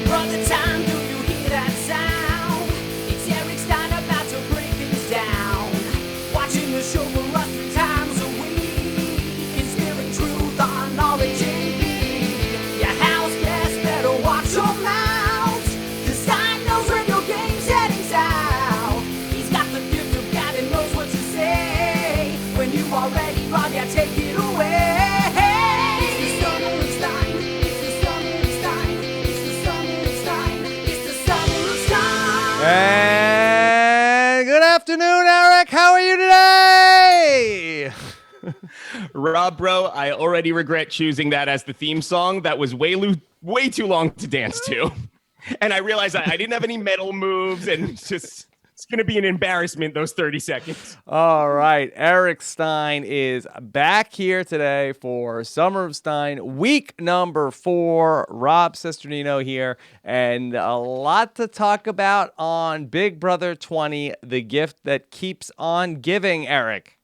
Brother time, do you hear that sound? It's Eric Stein about to break things down. Watching the show for us 3 times a week. Instilling truth on knowledge and need. Your house guests better watch your mouths. Cause Stein knows when your game settings out. He's got the gift of gab and knows what to say. When you are ready, Rob, yeah, take it away. And good afternoon, Eric. How are you today? Rob, bro, I already regret choosing that as the theme song. That was way too long to dance to. And I realized I didn't have any metal moves, and it's going to be an embarrassment, those 30 seconds. All right. Eric Stein is back here today for Summer of Stein, week number 4. Rob Cesternino here, and a lot to talk about on Big Brother 20, the gift that keeps on giving, Eric.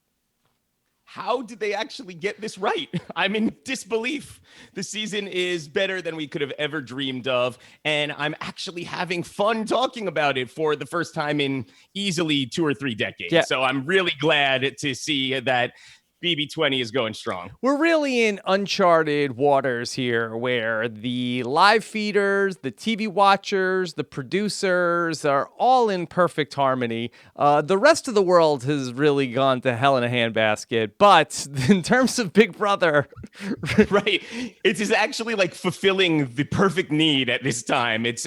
How did they actually get this right? I'm in disbelief. The season is better than we could have ever dreamed of, and I'm actually having fun talking about it for the first time in easily 2 or 3 decades. Yeah. So I'm really glad to see that BB20 is going strong. We're really in uncharted waters here where the live feeders, the TV watchers, the producers are all in perfect harmony. The rest of the world has really gone to hell in a handbasket. But in terms of Big Brother... Right. It is actually like fulfilling the perfect need at this time. It's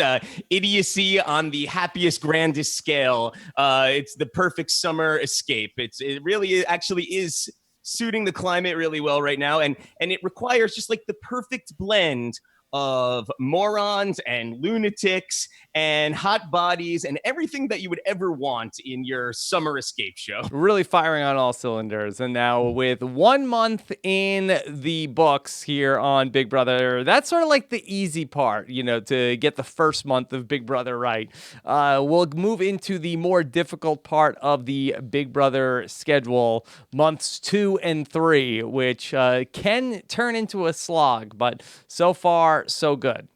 idiocy on the happiest, grandest scale. It's the perfect summer escape. It really actually is suiting the climate really well right now, and it requires just like the perfect blend of morons and lunatics and hot bodies and everything that you would ever want in your summer escape show. Really firing on all cylinders. And now with 1 month in the books here on Big Brother, that's sort of like the easy part, to get the first month of Big Brother right. We'll move into the more difficult part of the Big Brother schedule, months 2 and 3, which can turn into a slog, but so far, so good.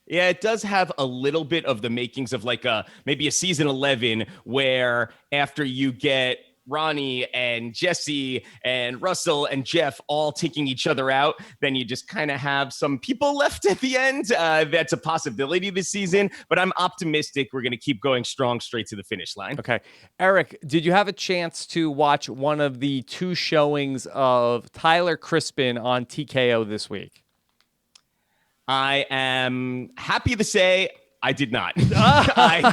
Yeah, it does have a little bit of the makings of like maybe a season 11 where after you get Ronnie and Jesse and Russell and Jeff all taking each other out, then you just kind of have some people left at the end. That's a possibility this season, but I'm optimistic we're going to keep going strong straight to the finish line. Okay. Eric, did you have a chance to watch one of the 2 showings of Tyler Crispin on TKO this week? I am happy to say I did not. I'm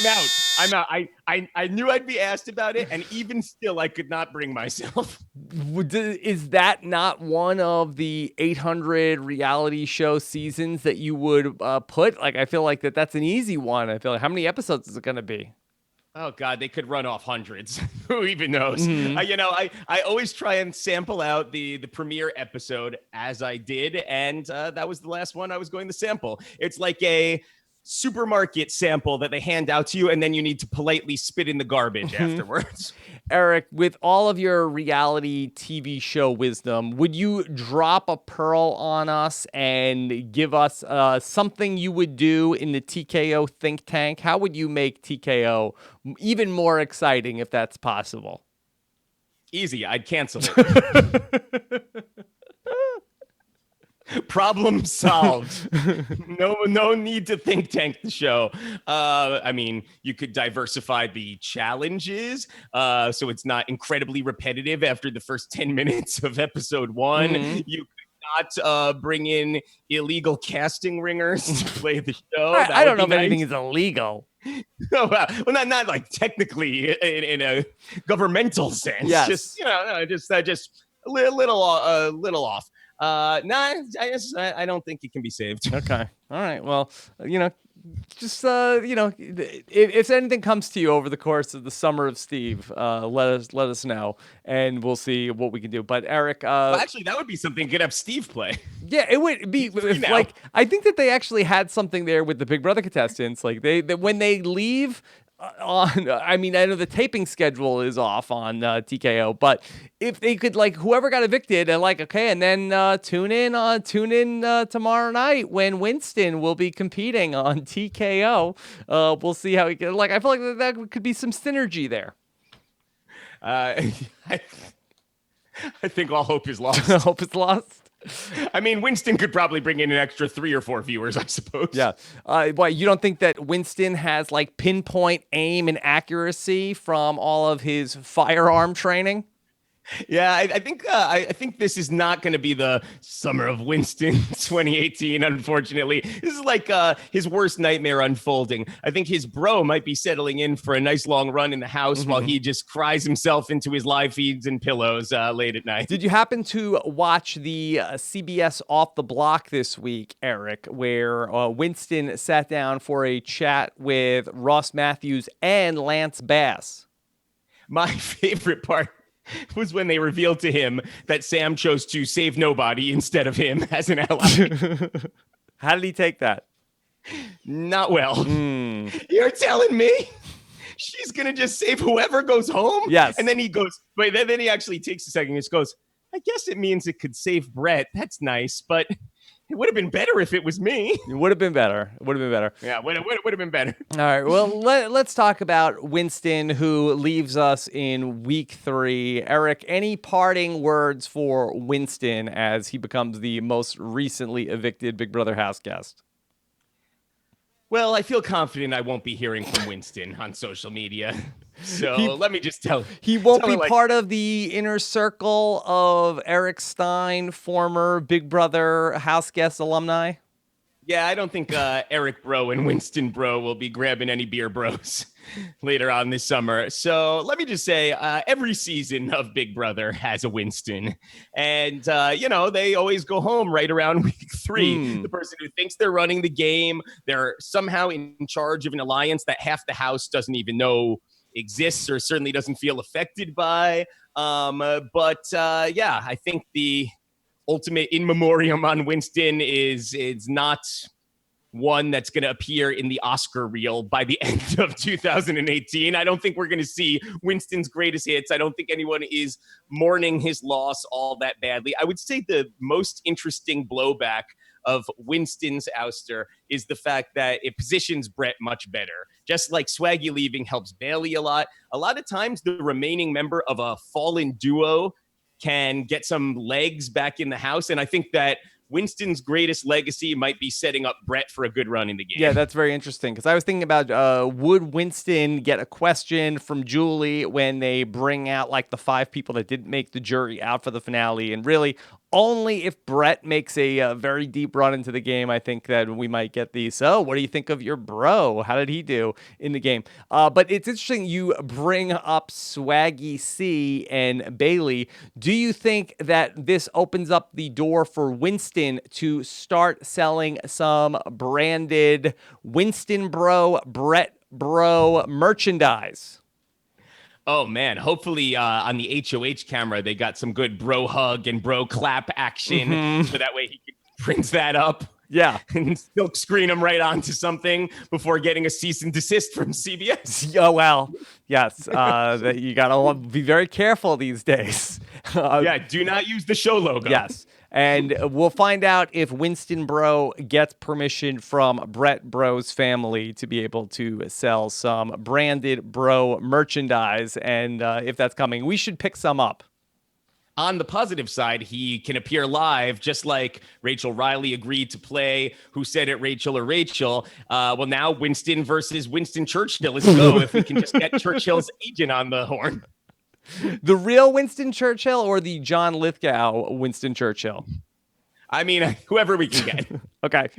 out. I knew I'd be asked about it, and even still, I could not bring myself. Is that not one of the 800 reality show seasons that you would put? Like, I feel like that's an easy one. I feel like, how many episodes is it going to be? Oh, God, they could run off hundreds. Who even knows? Mm-hmm. I always try and sample out the premiere episode as I did, and that was the last one I was going to sample. It's like a supermarket sample that they hand out to you, and then you need to politely spit in the garbage afterwards. Eric, with all of your reality TV show wisdom, would you drop a pearl on us and give us something you would do in the TKO think tank? How would you make TKO even more exciting if that's possible? Easy. I'd cancel it. Problem solved. No need to think tank the show. I mean, you could diversify the challenges so it's not incredibly repetitive after the first 10 minutes of episode 1. Mm-hmm. You could not bring in illegal casting ringers to play the show. I don't know if anything is illegal. Oh, well, not like technically in a governmental sense. Yes. Just just a little off. I don't think it can be saved. Okay. All right. Well, just if anything comes to you over the course of the summer of Steve, let us know, and we'll see what we can do. But Eric, well, actually, that would be something good to have Steve play. Yeah, it would be I think that they actually had something there with the Big Brother contestants. Like when they leave I mean, I know the taping schedule is off on TKO, but if they could, like, whoever got evicted, and like, okay, and then tune in tomorrow night when Winston will be competing on TKO. We'll see how he can. Like, I feel like that could be some synergy there. I think all hope is lost. Hope is lost. I mean, Winston could probably bring in an extra 3 or 4 viewers, I suppose. Yeah. Why, you don't think that Winston has like pinpoint aim and accuracy from all of his firearm training? Yeah, I think this is not going to be the summer of Winston 2018, unfortunately. This is like his worst nightmare unfolding. I think his bro might be settling in for a nice long run in the house while he just cries himself into his live feeds and pillows late at night. Did you happen to watch the CBS Off the Block this week, Eric, where Winston sat down for a chat with Ross Matthews and Lance Bass? My favorite part was when they revealed to him that Sam chose to save nobody instead of him as an ally. How did he take that? Not well. You're telling me she's going to just save whoever goes home? Yes. And then he goes, wait, then he actually takes a second and just goes, I guess it means it could save Brett. That's nice, but it would have been better if it was me. It would have been better. Yeah, would have been better. All right. Well, let's talk about Winston, who leaves us in week 3. Eric, any parting words for Winston as he becomes the most recently evicted Big Brother house guest? Well, I feel confident I won't be hearing from Winston on social media. So let me just tell you. He won't be part of the inner circle of Eric Stein, former Big Brother house guest alumni? Yeah, I don't think Eric Bro and Winston Bro will be grabbing any beer bros later on this summer. So let me just say, every season of Big Brother has a Winston. And, they always go home right around week 3. The person who thinks they're running the game, they're somehow in charge of an alliance that half the house doesn't even know exists or certainly doesn't feel affected by. I think the ultimate in memoriam on Winston is not one that's going to appear in the Oscar reel by the end of 2018. I don't think we're going to see Winston's greatest hits. I don't think anyone is mourning his loss all that badly. I would say the most interesting blowback of Winston's ouster is the fact that it positions Brett much better. Just like Swaggy leaving helps Bailey a lot of times the remaining member of a fallen duo can get some legs back in the house. And I think that Winston's greatest legacy might be setting up Brett for a good run in the game. Yeah, that's very interesting. Because I was thinking about would Winston get a question from Julie when they bring out like the 5 people that didn't make the jury out for the finale? And really, only if Brett makes a very deep run into the game, I think that we might get the, so what do you think of your bro? How did he do in the game? But it's interesting you bring up Swaggy C and Bailey. Do you think that this opens up the door for Winston to start selling some branded Winston Bro, Brett Bro merchandise? Oh, man. Hopefully on the HOH camera, they got some good bro hug and bro clap action. So that way he can print that up. Yeah. And silk screen him right onto something before getting a cease and desist from CBS. Oh, well, yes. You got to be very careful these days. Do not use the show logo. Yes. And we'll find out if Winston Bro gets permission from Brett Bro's family to be able to sell some branded Bro merchandise. And if that's coming, we should pick some up. On the positive side, he can appear live, just like Rachel Riley agreed to play Who Said It, Rachel or Rachel. Well, now Winston versus Winston Churchill. Let's go if we can just get Churchill's agent on the horn. The real Winston Churchill or the John Lithgow Winston Churchill? I mean, whoever we can get. Okay.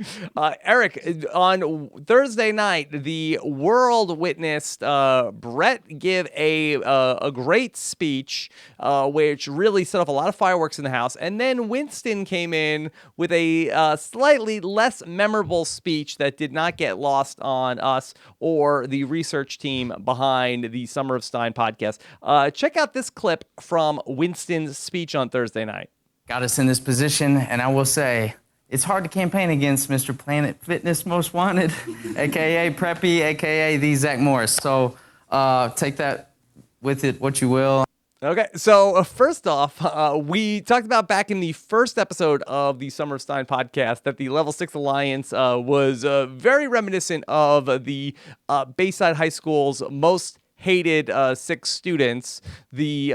Eric, on Thursday night, the world witnessed Brett give a great speech, which really set off a lot of fireworks in the house. And then Winston came in with a slightly less memorable speech that did not get lost on us or the research team behind the Summer of Stein podcast. Check out this clip from Winston's speech on Thursday night. Got us in this position, and I will say It's hard to campaign against Mr. Planet Fitness Most Wanted, a.k.a. Preppy, a.k.a. the Zach Morris. So take that with it what you will. Okay, so first off, we talked about back in the first episode of the Summer of Stein podcast that the Level 6 Alliance was very reminiscent of the Bayside High School's most hated 6 students, the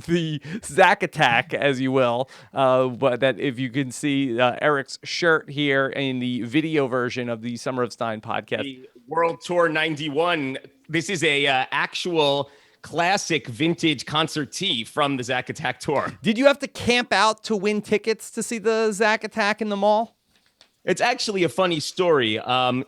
the Zach Attack, as you will, but that if you can see Eric's shirt here in the video version of the Summer of Stein podcast. The World Tour 91. This is a actual classic vintage concert tee from the Zach Attack tour. Did you have to camp out to win tickets to see the Zach Attack in the mall? It's actually a funny story.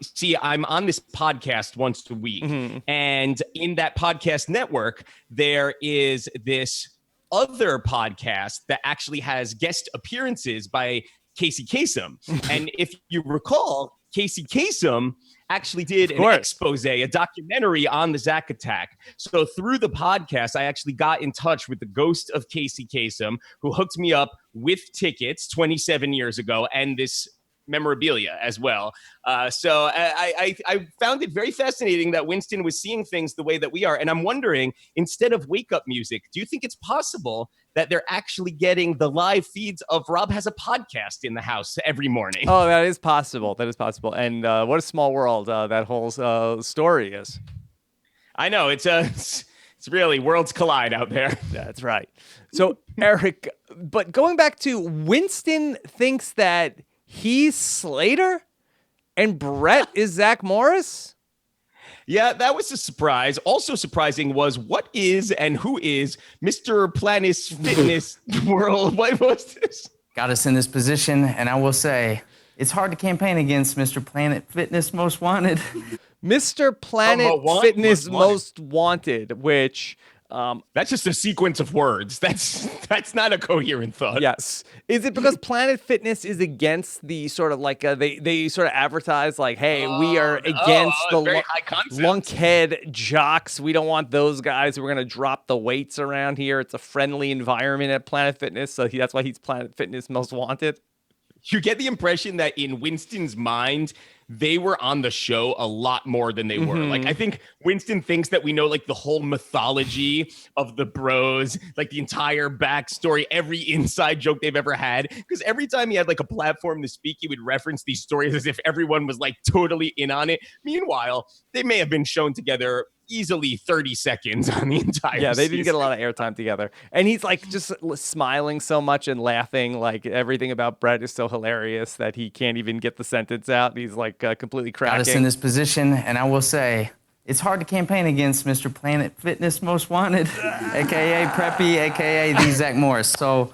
See, I'm on this podcast once a week, and in that podcast network, there is this other podcast that actually has guest appearances by Casey Kasem. And if you recall, Casey Kasem actually did an expose, a documentary on the Zach Attack. So through the podcast, I actually got in touch with the ghost of Casey Kasem, who hooked me up with tickets 27 years ago and this memorabilia as well. So I found it very fascinating that Winston was seeing things the way that we are. And I'm wondering, instead of wake-up music, do you think it's possible that they're actually getting the live feeds of Rob Has a Podcast in the house every morning? Oh, that is possible. That is possible. And what a small world that whole story is. I know. It's really worlds collide out there. That's right. So, Eric, but going back to Winston thinks that he's Slater and Brett is Zach Morris? Yeah, that was a surprise. Also surprising was what is and who is Mr. Planis Fitness World. What was this? Got us in this position, and I will say, it's hard to campaign against Mr. Planet Fitness Most Wanted. Mr. Planet Fitness Most Wanted, which... that's just a sequence of words. That's not a coherent thought. Yes. Is it because Planet Fitness is against the sort of like they sort of advertise like, hey, we are against the lunkhead jocks. We don't want those guys. We're going to drop the weights around here. It's a friendly environment at Planet Fitness. So that's why he's Planet Fitness Most Wanted. You get the impression that in Winston's mind, they were on the show a lot more than they were. Like, I think Winston thinks that we know like the whole mythology of the bros, like the entire backstory, every inside joke they've ever had. Because every time he had like a platform to speak, he would reference these stories as if everyone was like totally in on it. Meanwhile, they may have been shown together easily 30 seconds on the entire Yeah, they didn't season. get a lot of airtime together. And he's like just smiling so much and laughing. Like everything about Brett is so hilarious that he can't even get the sentence out. He's like completely cracking. Got us in this position, and I will say, it's hard to campaign against Mr. Planet Fitness Most Wanted, a.k.a. Preppy, a.k.a. the Zach Morris. So...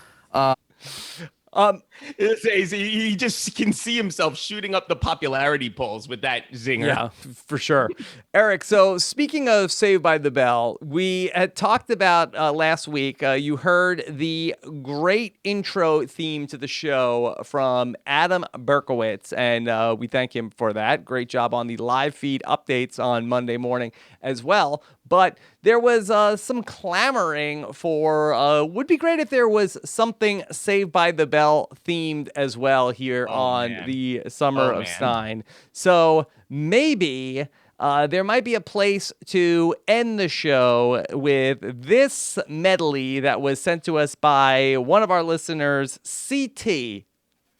he just can see himself shooting up the popularity polls with that zinger. Yeah, for sure. Eric, so speaking of Saved by the Bell, we had talked about last week, you heard the great intro theme to the show from Adam Berkowitz, and we thank him for that. Great job on the live feed updates on Monday morning as well. But there was some clamoring for, would be great if there was something Saved by the Bell themed as well here on the Summer of Stein. So maybe there might be a place to end the show with this medley that was sent to us by one of our listeners, CT.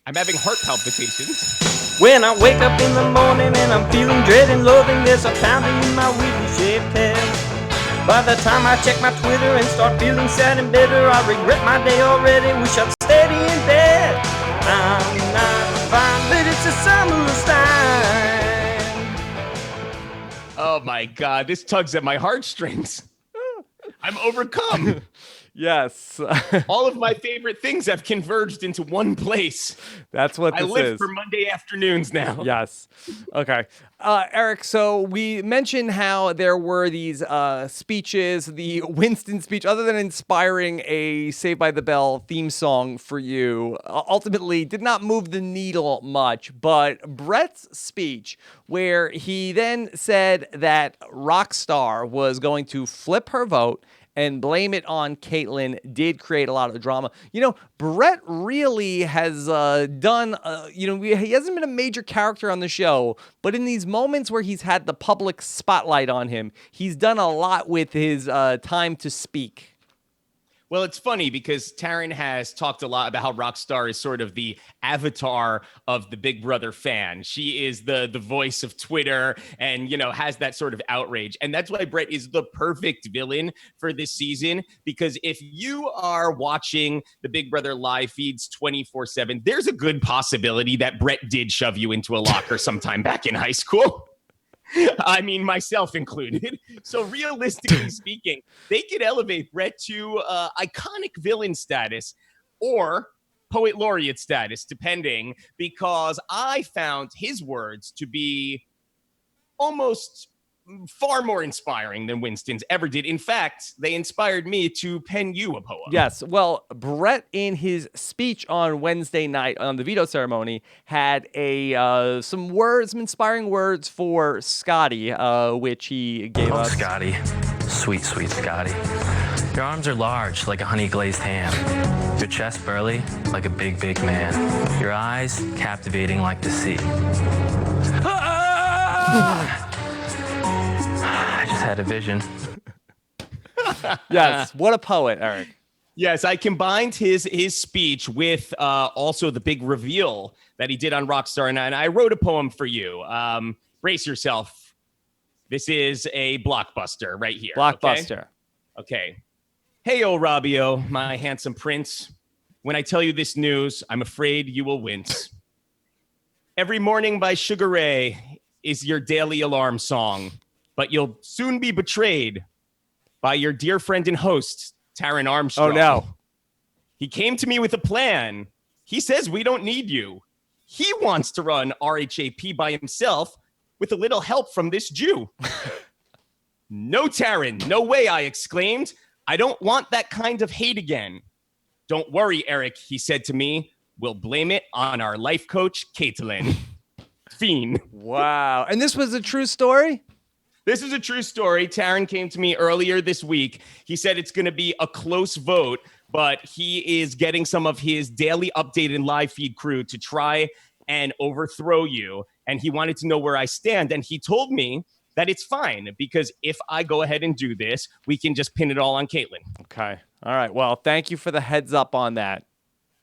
I'm having heart palpitations. When I wake up in the morning and I'm feeling dread and loathing, there's a pounding in my weirdly shaped head. By the time I check my Twitter and start feeling sad and bitter, I regret my day already, wish I'd steady in bed. I'm not fine, but it's a summer of Stein. Oh my God, this tugs at my heartstrings. I'm overcome. Yes. All of my favorite things have converged into one place. That's what this I is. live for Monday afternoons now. Yes. Okay. Eric, so we mentioned how there were these speeches, the Winston speech, other than inspiring a Saved by the Bell theme song for you, ultimately did not move the needle much. But Brett's speech, where he then said that Rockstar was going to flip her vote and blame it on Caitlyn did create a lot of drama. You know, Brett really has done, he hasn't been a major character on the show, but in these moments where he's had the public spotlight on him, he's done a lot with his time to speak. Well, it's funny because Taryn has talked a lot about how Rockstar is sort of the avatar of the Big Brother fan. She is the voice of Twitter and, has that sort of outrage. And that's why Brett is the perfect villain for this season, because if you are watching the Big Brother live feeds 24/7, there's a good possibility that Brett did shove you into a locker sometime back in high school. I mean, myself included. So realistically speaking, they could elevate Brett to iconic villain status or poet laureate status, depending, because I found his words to be almost far more inspiring than Winston's ever did. In fact, they inspired me to pen you a poem. Yes. Well, Brett, in his speech on Wednesday night on the veto ceremony, had some inspiring words for Scotty, which he gave us. Scotty. Sweet, sweet Scotty. Your arms are large like a honey glazed ham. Your chest burly like a big, big man. Your eyes captivating like the sea. I just had a vision. Yes, what a poet, Eric. Yes, I combined his speech with also the big reveal that he did on Rockstar, and I wrote a poem for you. Brace yourself. This is a blockbuster right here. Blockbuster. Okay. Hey, oh, Robbio, my handsome prince. When I tell you this news, I'm afraid you will wince. Every Morning by Sugar Ray is your daily alarm song, but you'll soon be betrayed by your dear friend and host, Taryn Armstrong. Oh, no. He came to me with a plan. He says we don't need you. He wants to run RHAP by himself with a little help from this Jew. No, Taryn, no way, I exclaimed. I don't want that kind of hate again. Don't worry, Eric, he said to me. We'll blame it on our life coach, Caitlyn. Fiend. Wow. And this was a true story? This is a true story. Taryn came to me earlier this week. He said it's going to be a close vote, but he is getting some of his daily update and live feed crew to try and overthrow you. And he wanted to know where I stand. And he told me that it's fine because if I go ahead and do this, we can just pin it all on Caitlyn. Okay. All right. Well, thank you for the heads up on that.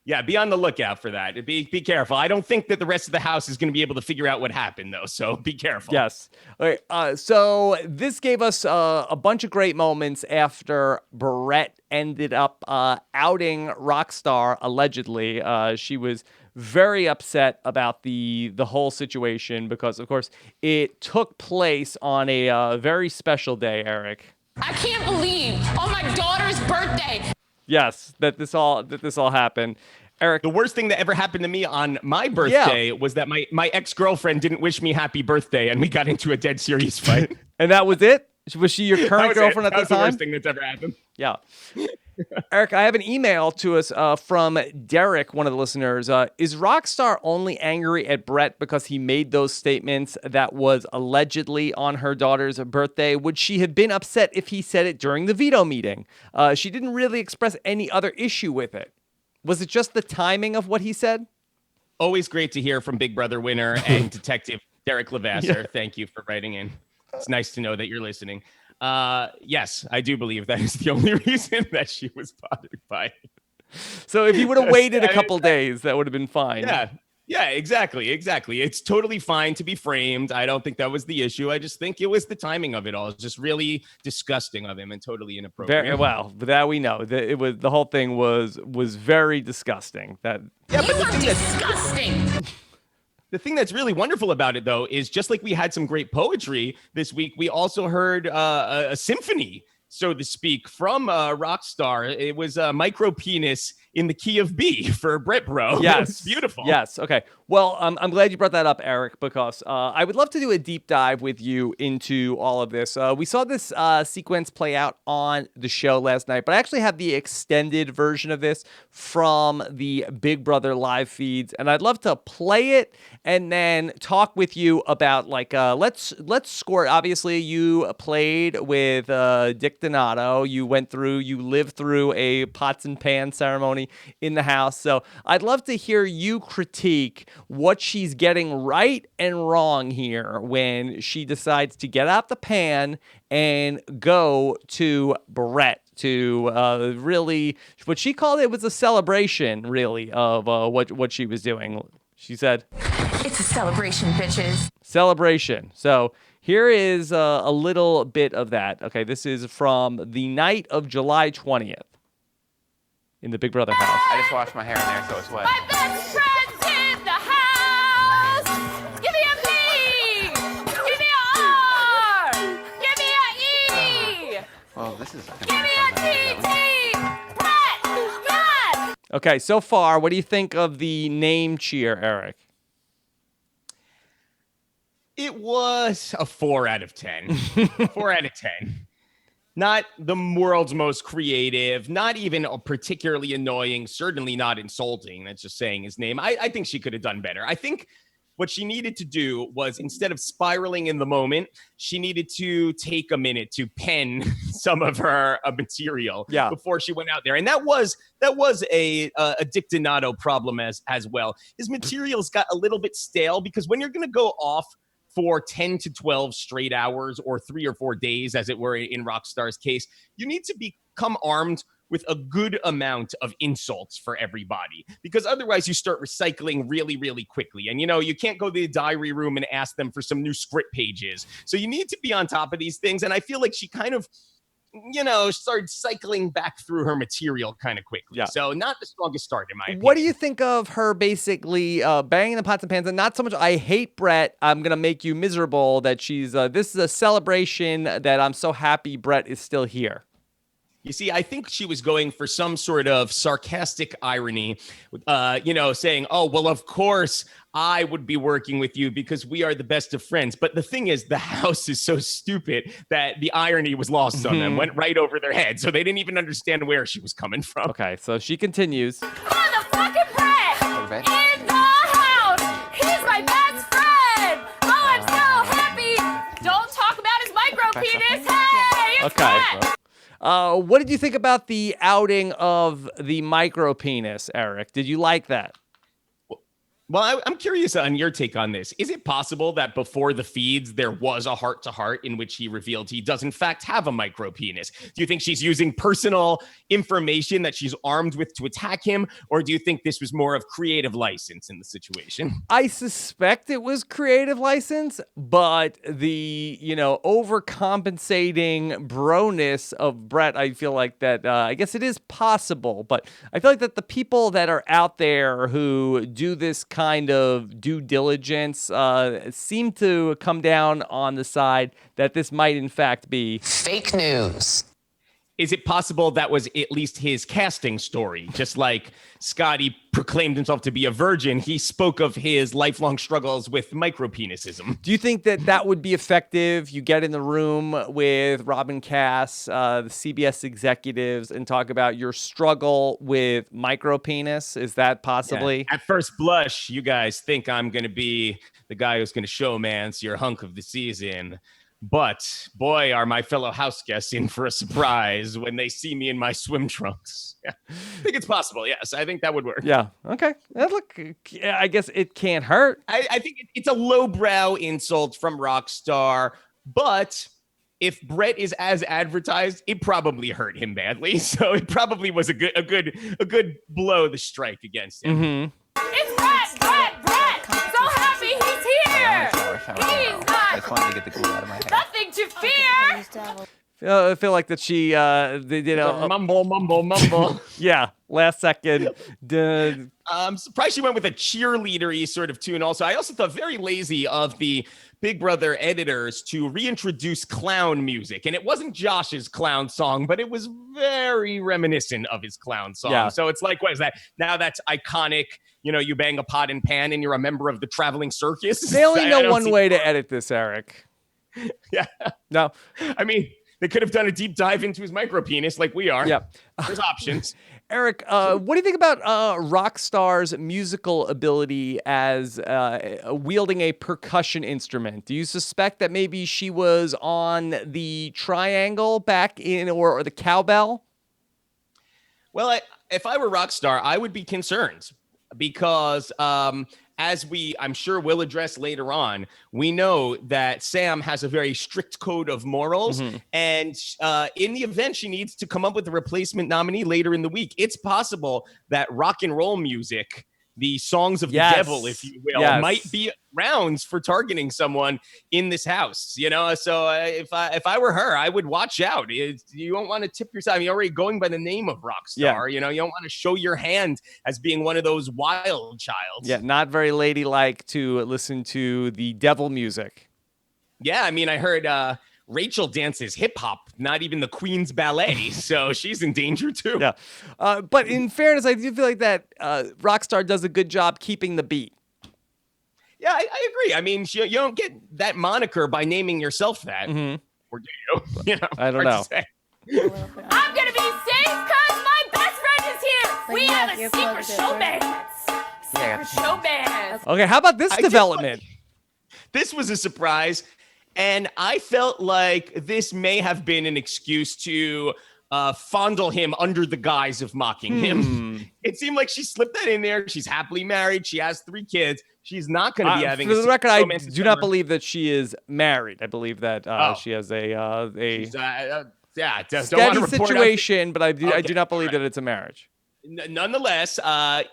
Yeah, be on the lookout for that. Be careful. I don't think that the rest of the house is going to be able to figure out what happened, though, so be careful. Yes. All right, so this gave us a bunch of great moments after Brett ended up outing Rockstar, allegedly. She was very upset about the whole situation because, of course, it took place on a very special day, Eric. I can't believe on my daughter's birthday. Yes, that this all happened. Eric, the worst thing that ever happened to me on my birthday was that my ex-girlfriend didn't wish me happy birthday, and we got into a dead serious fight. And that was it? Was she your current girlfriend at the time? That was the worst thing that's ever happened. Yeah. Eric, I have an email to us from Derek, one of the listeners. Is Rockstar only angry at Brett because he made those statements that was allegedly on her daughter's birthday? Would she have been upset if he said it during the veto meeting? She didn't really express any other issue with it. Was it just the timing of what he said? Always great to hear from Big Brother winner and Detective Derek Levasseur. Yeah. Thank you for writing in. It's nice to know that you're listening. Yes, I do believe that is the only reason that she was bothered by it. So if he would have waited a couple days, that would have been fine. Yeah, exactly. It's totally fine to be framed. I don't think that was the issue. I just think it was the timing of it all. It's just really disgusting of him and totally inappropriate. Very well, that we know. The whole thing was very disgusting. You are disgusting. The thing that's really wonderful about it, though, is just like we had some great poetry this week, we also heard a symphony, so to speak, from Rockstar. It was Micro Penis in the key of B for Brett Bro. Yes. It's beautiful. Yes. Okay. Well, I'm glad you brought that up, Eric, because I would love to do a deep dive with you into all of this. We saw this sequence play out on the show last night, but I actually have the extended version of this from the Big Brother live feeds, and I'd love to play it and then talk with you about let's score. Obviously, you played with Dick addictionado. You lived through a pots and pan ceremony in the house. So I'd love to hear you critique what she's getting right and wrong here when she decides to get out the pan and go to Brett to really, what she called it was a celebration, really, of what she was doing. She said, "It's a celebration, bitches." Celebration. So here is a little bit of that. Okay, this is from the night of July 20th in the Big Brother house. I just washed my hair in there, so it's wet. My best friend's in the house. Give me a B. Give me a R. Give me a E. Well, this is. Give me a TT. Brett. Okay, so far, what do you think of the name cheer, Eric? It was a 4 out of 10. 4 out of 10. Not the world's most creative, not even particularly annoying, certainly not insulting. That's just saying his name. I think she could have done better. I think what she needed to do was, instead of spiraling in the moment, she needed to take a minute to pen some of her material before she went out there. And that was a dictinato problem as well. His materials got a little bit stale because when you're going to go off for 10 to 12 straight hours or 3 or 4 days, as it were in Rockstar's case, you need to become armed with a good amount of insults for everybody, because otherwise you start recycling really, really quickly. And, you can't go to the diary room and ask them for some new script pages. So you need to be on top of these things. And I feel like she kind of, started cycling back through her material kind of quickly. Yeah. So not the strongest start, in my opinion. What do you think of her basically banging the pots and pans? And not so much, I hate Brett, I'm going to make you miserable, that she's, this is a celebration that I'm so happy Brett is still here. You see, I think she was going for some sort of sarcastic irony, saying, oh, well, of course I would be working with you because we are the best of friends. But the thing is, the house is so stupid that the irony was lost on them, went right over their head. So they didn't even understand where she was coming from. Okay, so she continues. Motherfucking Brett in the house. He's my best friend. Oh, I'm so happy. Don't talk about his micro penis. Hey, it's Brett. What did you think about the outing of the micro penis, Eric? Did you like that? Well, I'm curious on your take on this. Is it possible that before the feeds, there was a heart-to-heart in which he revealed he does, in fact, have a micro penis? Do you think she's using personal information that she's armed with to attack him? Or do you think this was more of creative license in the situation? I suspect it was creative license, but the, overcompensating broness of Brett, I feel like that, I guess it is possible, but I feel like that the people that are out there who do this kind of due diligence seem to come down on the side that this might in fact be fake news. Is it possible that was at least his casting story? Just like Scotty proclaimed himself to be a virgin, he spoke of his lifelong struggles with micropenicism. Do you think that would be effective? You get in the room with Robin Cass, the CBS executives, and talk about your struggle with micropenis? Is that possibly? Yeah. At first blush, you guys think I'm going to be the guy who's going to showmance your hunk of the season. But boy, are my fellow house guests in for a surprise when they see me in my swim trunks. Yeah. I think it's possible. Yes, I think that would work. Yeah. Okay. Look, I guess it can't hurt. I think it's a lowbrow insult from Rockstar, but if Brett is as advertised, it probably hurt him badly. So it probably was a good blow to strike against him. Mm-hmm. It's Brett! So happy he's here! He's not. I just wanted to get the glue out of my hair. Nothing to fear! I feel like that she they did a mumble. Yeah, last second. I'm surprised she went with a cheerleader-y sort of tune. Also, I also thought very lazy of the Big Brother editors to reintroduce clown music. And it wasn't Josh's clown song, but it was very reminiscent of his clown song. Yeah. So it's like, what is that? Now that's iconic. You bang a pot and pan and you're a member of the traveling circus. They only know one way to edit this, Eric. Yeah. No. I mean, they could have done a deep dive into his micropenis like we are. Yeah. There's options. Eric, what do you think about Rockstar's musical ability as wielding a percussion instrument? Do you suspect that maybe she was on the triangle back in, or the cowbell? Well, if I were Rockstar, I would be concerned because as I'm sure we'll address later on, we know that Sam has a very strict code of morals. And in the event she needs to come up with a replacement nominee later in the week, it's possible that rock and roll music, the songs of the devil, if you will, might be rounds for targeting someone in this house, you know? So if I were her, I would watch out. You don't want to tip yourself. You're already going by the name of Rockstar. You know, you don't want to show your hand as being one of those wild childs. Yeah, not very ladylike to listen to the devil music. Yeah, I mean, I heard Rachel dances hip hop, not even the Queen's ballet, so she's in danger too. Yeah, but in fairness, I do feel like that Rockstar does a good job keeping the beat. Yeah, I agree. I mean, you don't get that moniker by naming yourself that, or do you? You know, I don't know. I'm gonna be safe because my best friend is here. We have a secret showman. Secret showman. Okay, how about this development? This was a surprise. And I felt like this may have been an excuse to fondle him under the guise of mocking him. It seemed like she slipped that in there. She's happily married. She has 3 kids. She's not going to be having. For the record, I do not believe that she is married. I believe that she has a steady situation, but I do not believe that it's a marriage. Nonetheless,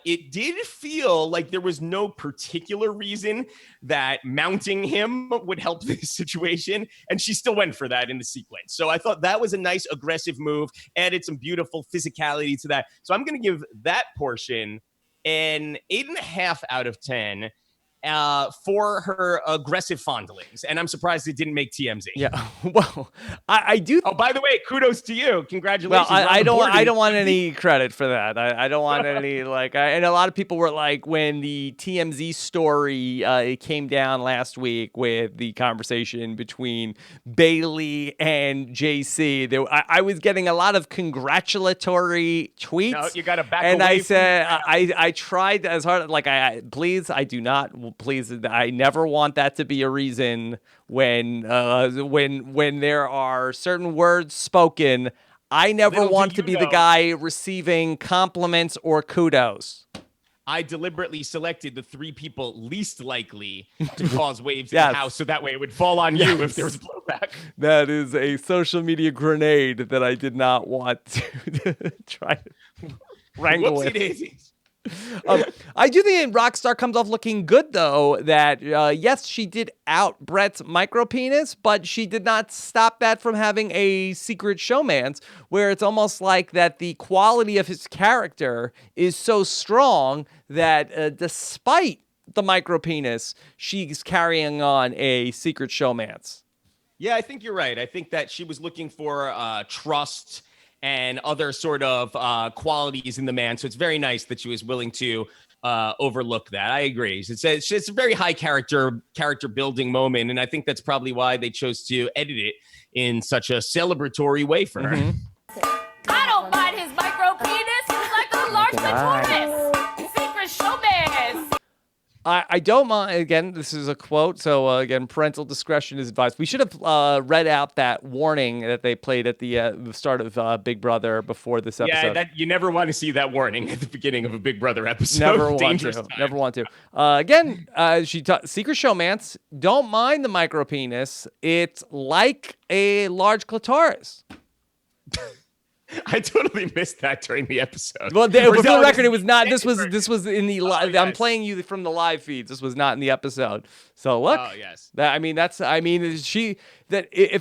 it did feel like there was no particular reason that mounting him would help this situation, and she still went for that in the sequence. So I thought that was a nice aggressive move, added some beautiful physicality to that. So I'm going to give that portion an 8.5 out of 10 for her aggressive fondlings, and I'm surprised it didn't make TMZ. Yeah, well, I do. Oh, by the way, kudos to you. Congratulations. Well, I don't want any credit for that. I don't want any and a lot of people were like, when the TMZ story it came down last week with the conversation between Bailey and JC. I was getting a lot of congratulatory tweets. No, you got to back and away I said I tried as hard. Like I do not. Please, I never want that to be a reason when there are certain words spoken. I never want to be the guy receiving compliments or kudos. I deliberately selected the 3 people least likely to cause waves in the house, so that way it would fall on you if there was blowback. That is a social media grenade that I did not want to try to wrangle with. Whoopsie-daisies. I do think Rockstar comes off looking good, though, that yes, she did out Brett's micro penis, but she did not stop that from having a secret showman's, where it's almost like that the quality of his character is so strong that despite the micro penis, she's carrying on a secret showman's. Yeah, I think you're right. I think that she was looking for trust and other sort of qualities in the man. So it's very nice that she was willing to overlook that. I agree. It's a very high character building moment. And I think that's probably why they chose to edit it in such a celebratory way for her. I don't mind his micro penis. He's like a large clitoris. Secret showman. I don't mind. Again, this is a quote. So again, parental discretion is advised. We should have read out that warning that they played at the start of Big Brother before this episode. Yeah, you never want to see that warning at the beginning of a Big Brother episode. Never want to. Never want to. Again, secret showmance. Don't mind the micro penis. It's like a large clitoris. I totally missed that during the episode. Well, for the record, it was not. This was in the live. Yes. I'm playing you from the live feeds. This was not in the episode. So look. Oh yes. If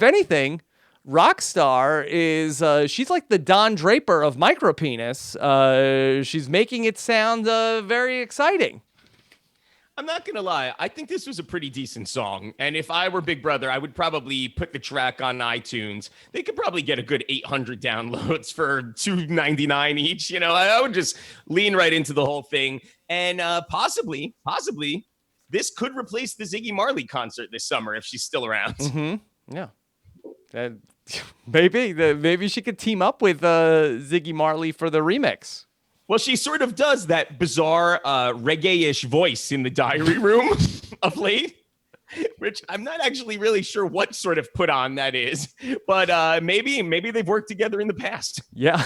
anything, Rockstar is she's like the Don Draper of micropenis. She's making it sound very exciting. I'm not going to lie. I think this was a pretty decent song. And if I were Big Brother, I would probably put the track on iTunes. They could probably get a good 800 downloads for $2.99 each. You know, I would just lean right into the whole thing. And possibly, this could replace the Ziggy Marley concert this summer if she's still around. Mm-hmm. Yeah. Maybe she could team up with Ziggy Marley for the remix. Well, she sort of does that bizarre reggae-ish voice in the diary room of late, which I'm not actually really sure what sort of put on that is, but maybe they've worked together in the past. Yeah.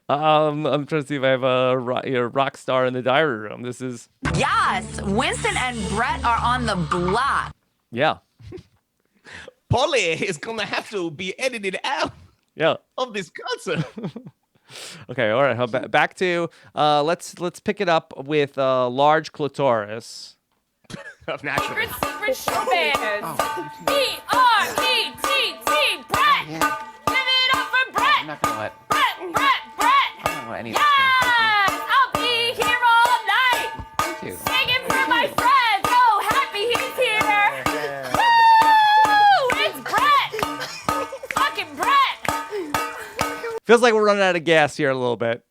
I'm trying to see if I have a rock star in the diary room. This is Yes, Winston and Brett are on the block. yeah. Polly is gonna have to be edited out Yeah. of this concert. Okay, all right. Back to let's pick it up with large clitoris. Of natural. Secret showbiz. B-R-E-T-T, Brett. Yeah. Give it up for I'm Brett. not gonna let. Brett. I don't want any of Yes, I'll be here all night. this. Thank you. Singing for my friend. So happy he's here. Woo! It's Brett. Fucking Brett. Feels like we're running out of gas here a little bit.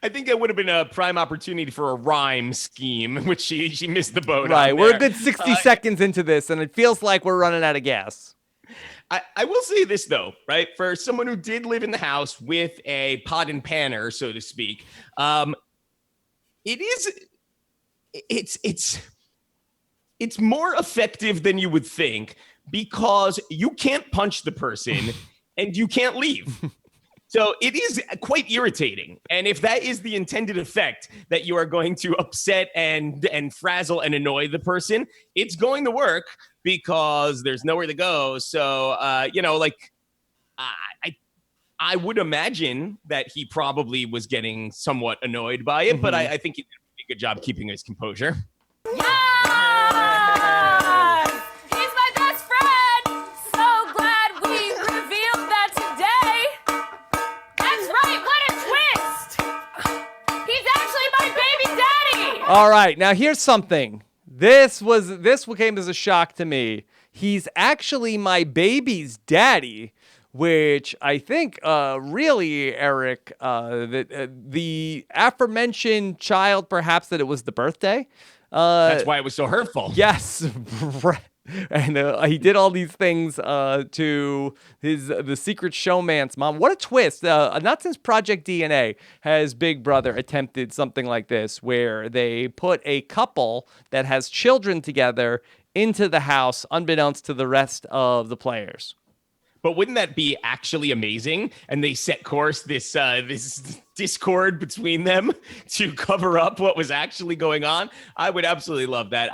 I think that would have been a prime opportunity for a rhyme scheme, which she missed the boat. Right, on we're there. a good 60 seconds into this, and it feels like we're running out of gas. I will say this though, right? For someone who did live in the house with a pot and panner, so to speak, it's more effective than you would think because you can't punch the person and you can't leave. So it is quite irritating. And if that is the intended effect, that you are going to upset and frazzle and annoy the person, it's going to work because there's nowhere to go. So, I would imagine that he probably was getting somewhat annoyed by it, but I think he did a good job keeping his composure. Yes! He's my best friend! So glad we revealed that today! That's right, what a twist! He's actually my baby daddy! All right, now here's something. This came as a shock to me. He's actually my baby's daddy, which I think really, Eric, the aforementioned child, perhaps that it was the birthday. That's why it was so hurtful. Yes, and he did all these things to the secret showman's mom. What a twist! Not since Project DNA has Big Brother attempted something like this, where they put a couple that has children together into the house, unbeknownst to the rest of the players. But wouldn't that be actually amazing? And they set course this discord between them to cover up what was actually going on. I would absolutely love that.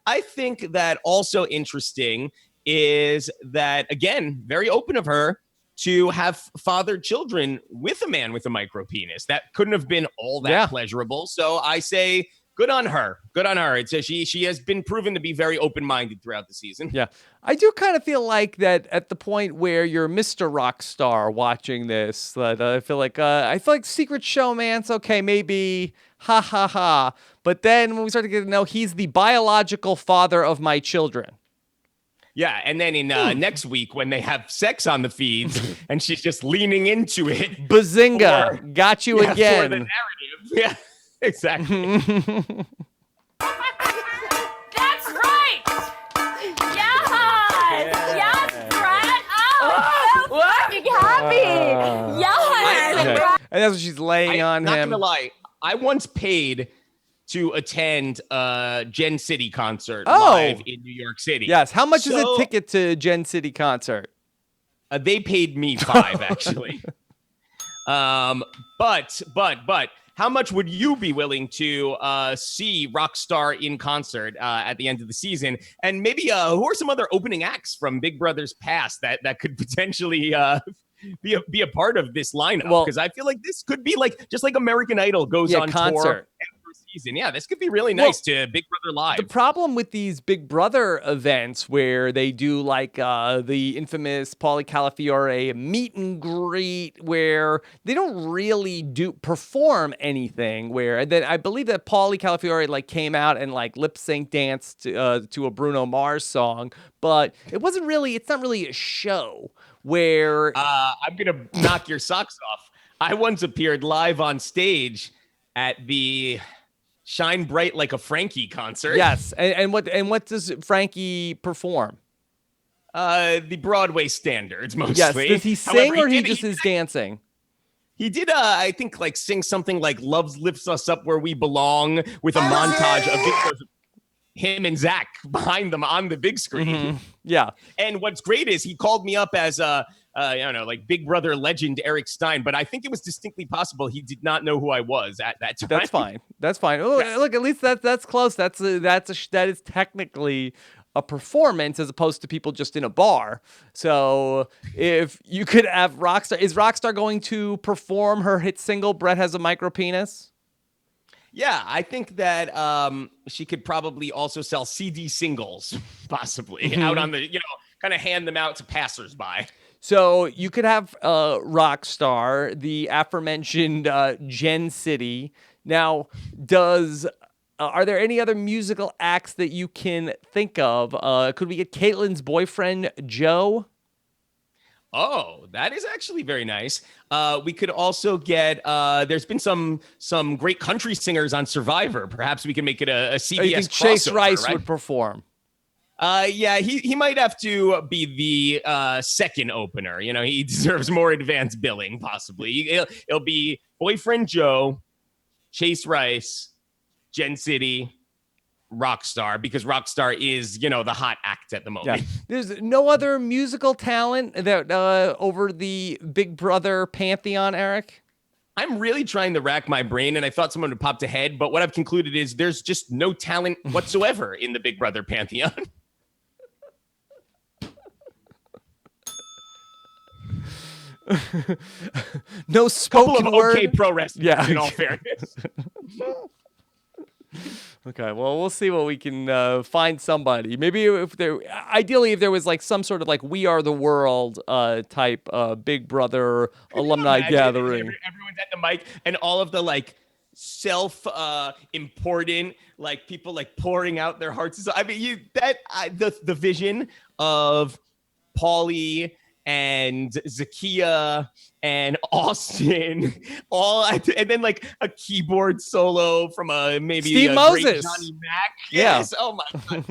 I think that also interesting is that, again, very open of her to have fathered children with a man with a micro penis. That couldn't have been all that pleasurable. So I say, good on her. Good on her. It's she has been proven to be very open-minded throughout the season. Yeah. I do kind of feel like that at the point where you're Mr. Rockstar watching this, that I feel like Secret Showman's okay, maybe ha ha ha. But then when we start to get to know, he's the biological father of my children. Yeah, and then in next week when they have sex on the feeds and she's just leaning into it. Bazinga, got you again. For the narrative. Yeah. Exactly. That's right! Yes, Brett! Oh, so fucking happy! Yes! Okay. And that's what she's laying on not him. Not gonna lie, I once paid to attend a Gen City concert live in New York City. Yes. How much is a ticket to Gen City concert? They paid me $5 actually. But how much would you be willing to see Rockstar in concert at the end of the season? And maybe who are some other opening acts from Big Brother's past that could potentially be a part of this lineup? Because I feel like this could be just like American Idol goes on concert. tour every season. Yeah, this could be really nice to Big Brother Live. The problem with these Big Brother events where they do the infamous Pauly Calafiore meet and greet, where they don't really perform anything. And then I believe that Pauly Calafiore came out and lip sync danced to a Bruno Mars song, but it's not really a show where I'm gonna knock your socks off. I once appeared live on stage at the Shine Bright Like a Frankie concert. Yes, and what does Frankie perform? The Broadway standards mostly. Yes. Does he sing However, or he did- just is dancing? He did, I think, like sing something like "Love Lifts Us Up Where We Belong" with a montage of videos of him and Zach behind them on the big screen. Yeah. And what's great is he called me up as I don't know, like Big Brother legend Eric Stein, but I think it was distinctly possible he did not know who I was at that time. That's fine. That's fine. Oh, look, at least that's close. That is technically a performance as opposed to people just in a bar. So if you could have Rockstar, is Rockstar going to perform her hit single "Brett Has a Micro Penis"? Yeah, I think that she could probably also sell CD singles, possibly out on the, kind of hand them out to passersby. So you could have Rockstar, the aforementioned Gen City. Now, are there any other musical acts that you can think of? Could we get Caitlin's boyfriend, Joe? Oh, that is actually very nice. We could also get, there's been some great country singers on Survivor. Perhaps we can make it a CBS You think crossover, Chase Rice right? would perform? Yeah, he might have to be the second opener. He deserves more advanced billing, possibly. It'll be boyfriend Joe, Chase Rice, Gen City, Rockstar, because Rockstar is, the hot act at the moment. Yeah. There's no other musical talent that over the Big Brother pantheon, Eric? I'm really trying to rack my brain, and I thought someone would pop ahead, but what I've concluded is there's just no talent whatsoever in the Big Brother pantheon. No spoken Couple of word. okay pro wrestling, in all fairness. Okay, well, we'll see what we can find somebody. Maybe ideally, if there was like some sort of like We Are the World type Big Brother alumni gathering. Everyone's at the mic, and all of the like self-important like people like pouring out their hearts. I mean, the vision of Paulie and Zakiya and Austin, and then like a keyboard solo from maybe Steve a Moses, great Johnny Mac. Yeah. Yes. Oh my God.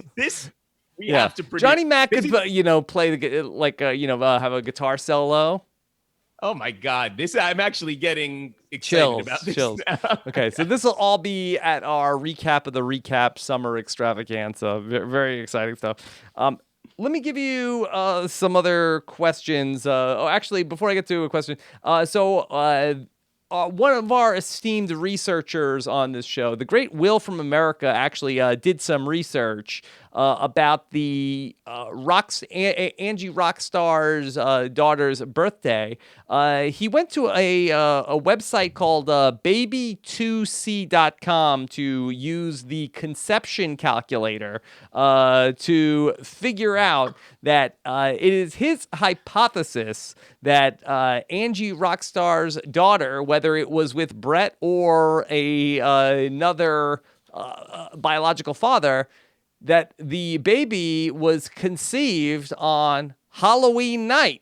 We have to predict. Johnny Mac could play have a guitar solo. Oh my God. I'm actually getting excited about this. Chills. Now. Okay, so this will all be at our recap of the recap summer extravaganza. Very exciting stuff. Let me give you some other questions. Actually, before I get to a question, one of our esteemed researchers on this show, the great Will from America, actually did some research about the Angie Rockstar's daughter's birthday. He went to a website called BB20.com to use the conception calculator to figure out that it is his hypothesis that Angie Rockstar's daughter, whether it was with Brett or another biological father, that the baby was conceived on Halloween night.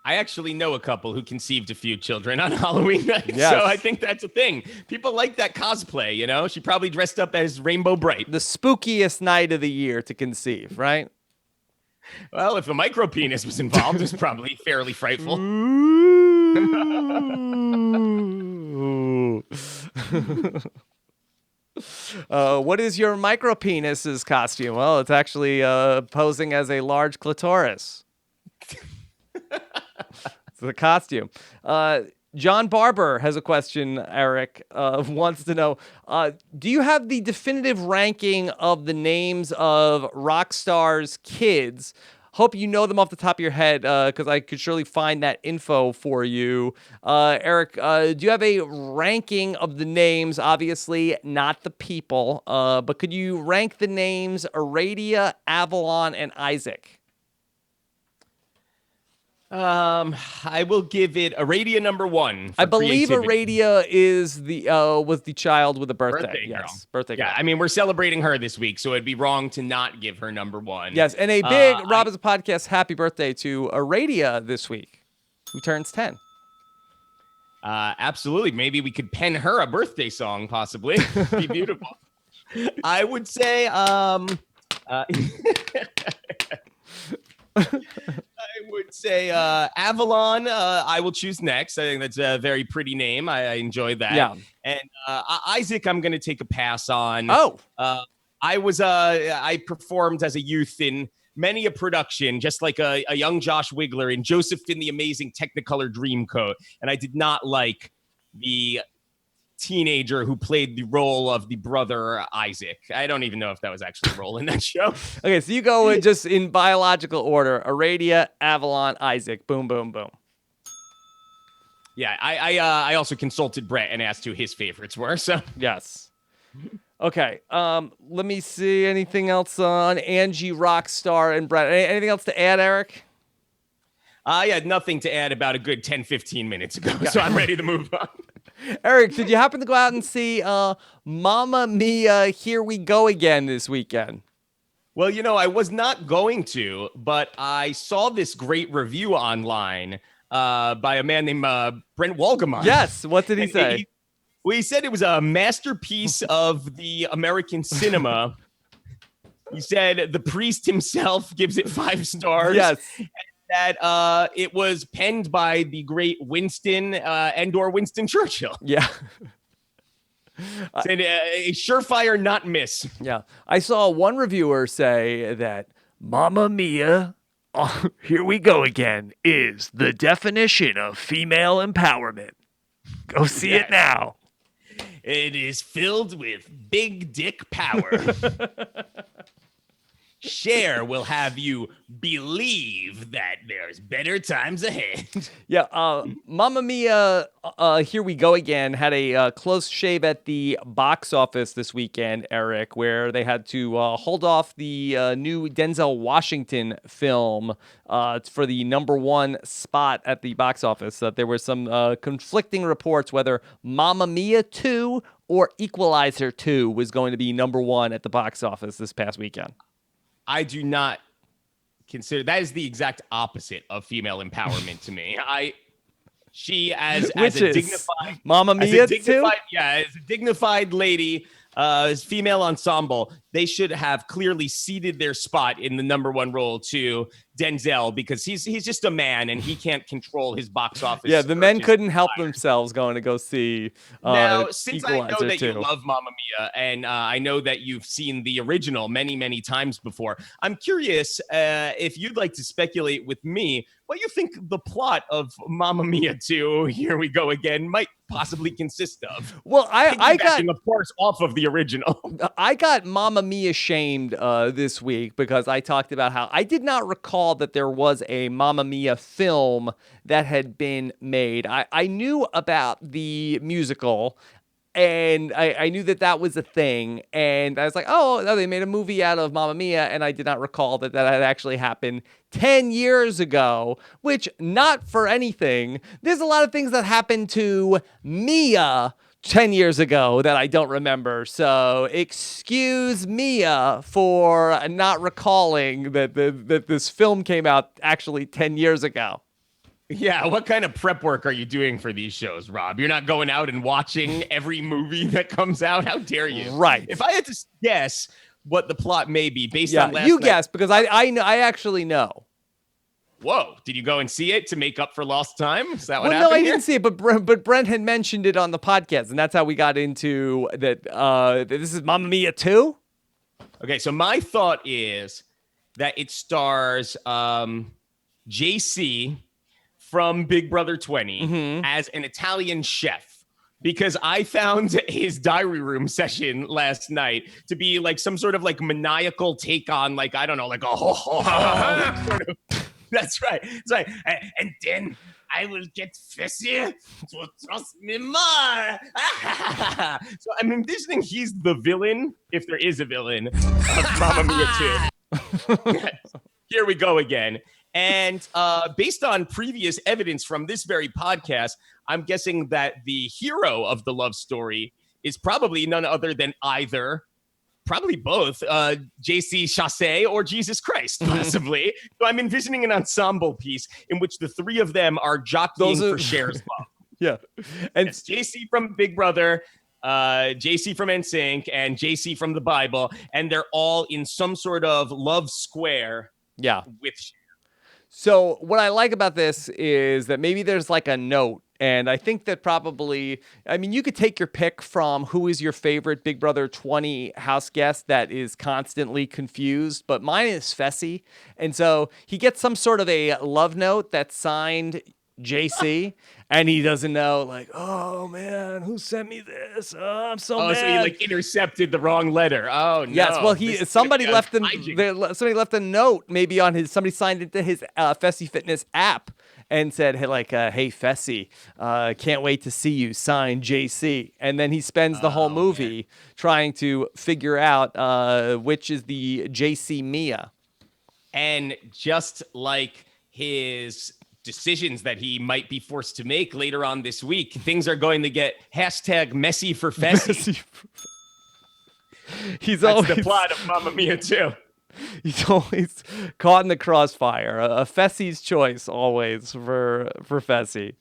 I actually know a couple who conceived a few children on Halloween night, Yes. so I think that's a thing. People like that cosplay, She probably dressed up as Rainbow Bright. The spookiest night of the year to conceive, right? Well, if a micro penis was involved, it's probably fairly frightful. What is your micro penis's costume? Well, it's actually posing as a large clitoris. It's the costume. John Barber has a question, Eric, wants to know, do you have the definitive ranking of the names of Rockstar's kids? Hope you know them off the top of your head, because I could surely find that info for you. Eric, do you have a ranking of the names? Obviously, not the people, but could you rank the names Aradia, Avalon, and Isaac? I will give it Aradia number 1. I believe creativity. Aradia is was the child with a birthday. Birthday girl. Yes, birthday girl. Yeah, I mean, we're celebrating her this week, so it'd be wrong to not give her number 1. Yes, and a big Rob is a Podcast happy birthday to Aradia this week, who turns 10. Absolutely. Maybe we could pen her a birthday song, possibly. Be beautiful. I would say I would say Avalon. I will choose next. I think that's a very pretty name. I enjoy that. Yeah. And Isaac, I'm going to take a pass on. Oh. I performed as a youth in many a production, just like a young Josh Wigler in Joseph in the Amazing Technicolor Dreamcoat, and I did not like the teenager who played the role of the brother Isaac. I don't even know if that was actually a role in that show. Okay, so you go in just in biological order: Aradia, Avalon, Isaac. Boom, boom, boom. Yeah, I also consulted Brett and asked who his favorites were. So yes. Okay. Let me see. Anything else on Angie, Rockstar, and Brett? Anything else to add, Eric? I had nothing to add about a good 10, 15 minutes ago, so I'm ready to move on. Eric, did you happen to go out and see Mamma Mia, Here We Go Again this weekend? Well, I was not going to, but I saw this great review online by a man named Brent Walgamon. Yes, what did he say? He said it was a masterpiece of the American cinema. He said the priest himself gives it 5 stars. Yes. That it was penned by the great Winston and/or Winston Churchill. Yeah. Said a surefire not miss. Yeah. I saw one reviewer say that Mamma Mia, Here We Go Again is the definition of female empowerment. Go see it now. It is filled with big dick power. Cher will have you believe that there's better times ahead. Yeah, Mamma Mia, Here We Go Again had a close shave at the box office this weekend, Eric, where they had to hold off the new Denzel Washington film for the #1 spot at the box office. There were some conflicting reports whether Mamma Mia 2 or Equalizer 2 was going to be #1 at the box office this past weekend. I do not consider that is the exact opposite of female empowerment to me. She as a dignified Mamma Mia too? Yeah, as a dignified lady, as female ensemble, they should have clearly ceded their spot in the #1 role to Denzel because he's just a man and he can't control his box office. Yeah, the men couldn't help themselves going to go see now, since I know Equalizer that 2. you love Mamma Mia, and I know that you've seen the original many, many times before, I'm curious if you'd like to speculate with me what you think the plot of Mamma Mia 2, Here We Go Again, might possibly consist of. Well, I got, of course, off of the original. I got Mamma Mia shamed this week because I talked about how I did not recall that there was a Mamma Mia film that had been made. I knew about the musical, and I knew that was a thing, and I was like, oh, no, they made a movie out of Mamma Mia, and I did not recall that had actually happened 10 years ago, which, not for anything, there's a lot of things that happened to Mia 10 years ago that I don't remember. So excuse Mia for not recalling that this film came out actually 10 years ago. Yeah, what kind of prep work are you doing for these shows, Rob? You're not going out and watching every movie that comes out? How dare you? Right. If I had to guess what the plot may be based on last you night, guess, because I know, I actually know. Whoa, did you go and see it to make up for lost time? Is that what Well, happened no, I here? didn't see it, but Brent had mentioned it on the podcast, and that's how we got into that. This is Mamma Mia 2? Okay, so my thought is that it stars JC from Big Brother 20 as an Italian chef, because I found his diary room session last night to be like some sort of like maniacal take on, like, I don't know, like a sort of. That's right. That's right. And then I will get Fessy to trust me more. So I'm envisioning he's the villain, if there is a villain, of Mamma Mia 2. Here we go again. And based on previous evidence from this very podcast, I'm guessing that the hero of the love story is probably none other than either, probably both, JC Chasez or Jesus Christ, possibly. So I'm envisioning an ensemble piece in which the three of them are jockeying for Cher's love. Yeah. And it's JC from Big Brother, JC from NSYNC, and JC from the Bible, and they're all in some sort of love square. Yeah. With. So what I like about this is that maybe there's like a note. And I think that probably, I mean, you could take your pick from who is your favorite Big Brother 20 house guest that is constantly confused, but mine is Fessy. And so he gets some sort of a love note that's signed JC, and he doesn't know, like, oh man, who sent me this? Oh, I'm so mad. So he like intercepted the wrong letter. Oh no. Yes, well, somebody left a note maybe on his, somebody signed into his Fessy Fitness app and said, hey, like, hey, Fessy, can't wait to see you, signed JC. And then he spends the whole movie trying to figure out which is the JC Mia. And just like his decisions that he might be forced to make later on this week, things are going to get #messy for Fessy. That's always the plot of Mamma Mia 2. He's always caught in the crossfire. A Fessy's choice always for Fessy.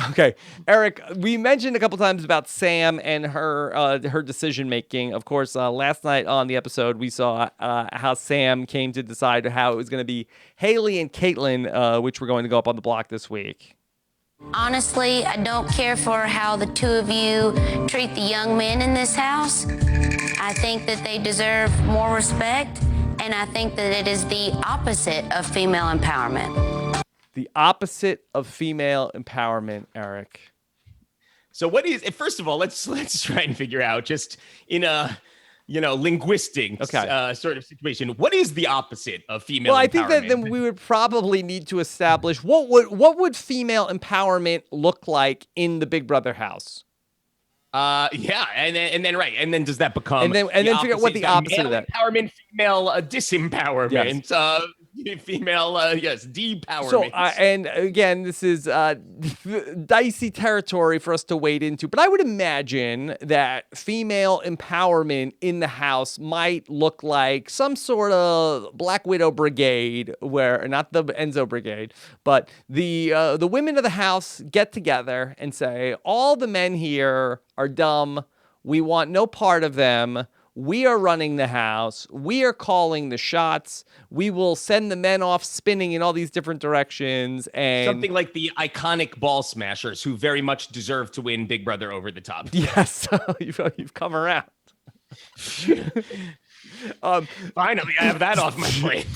Okay, Eric, we mentioned a couple times about Sam and her decision making. Of course, last night on the episode, we saw how Sam came to decide how it was going to be Haley and Caitlin, which were going to go up on the block this week. Honestly, I don't care for how the two of you treat the young men in this house. I think that they deserve more respect, and I think that it is the opposite of female empowerment. The opposite of female empowerment, Eric. So what is, first of all, let's try and figure out, just in a linguistic sort of situation, what is the opposite of female empowerment? Well, I think that then we would probably need to establish what would female empowerment look like in the Big Brother house. Yeah, and then does that become and then figure out what the opposite of that empowerment, female disempowerment, female depowerment. So and again, this is dicey territory for us to wade into, but I would imagine that female empowerment in the house might look like some sort of Black Widow brigade, where not the Enzo brigade, but the women of the house get together and say, all the men here are dumb. We want no part of them. We are running the house. We are calling the shots. We will send the men off spinning in all these different directions. And something like the iconic Ball Smashers, who very much deserve to win Big Brother Over the Top. Yes, you've come around. Finally, I have that off my plate.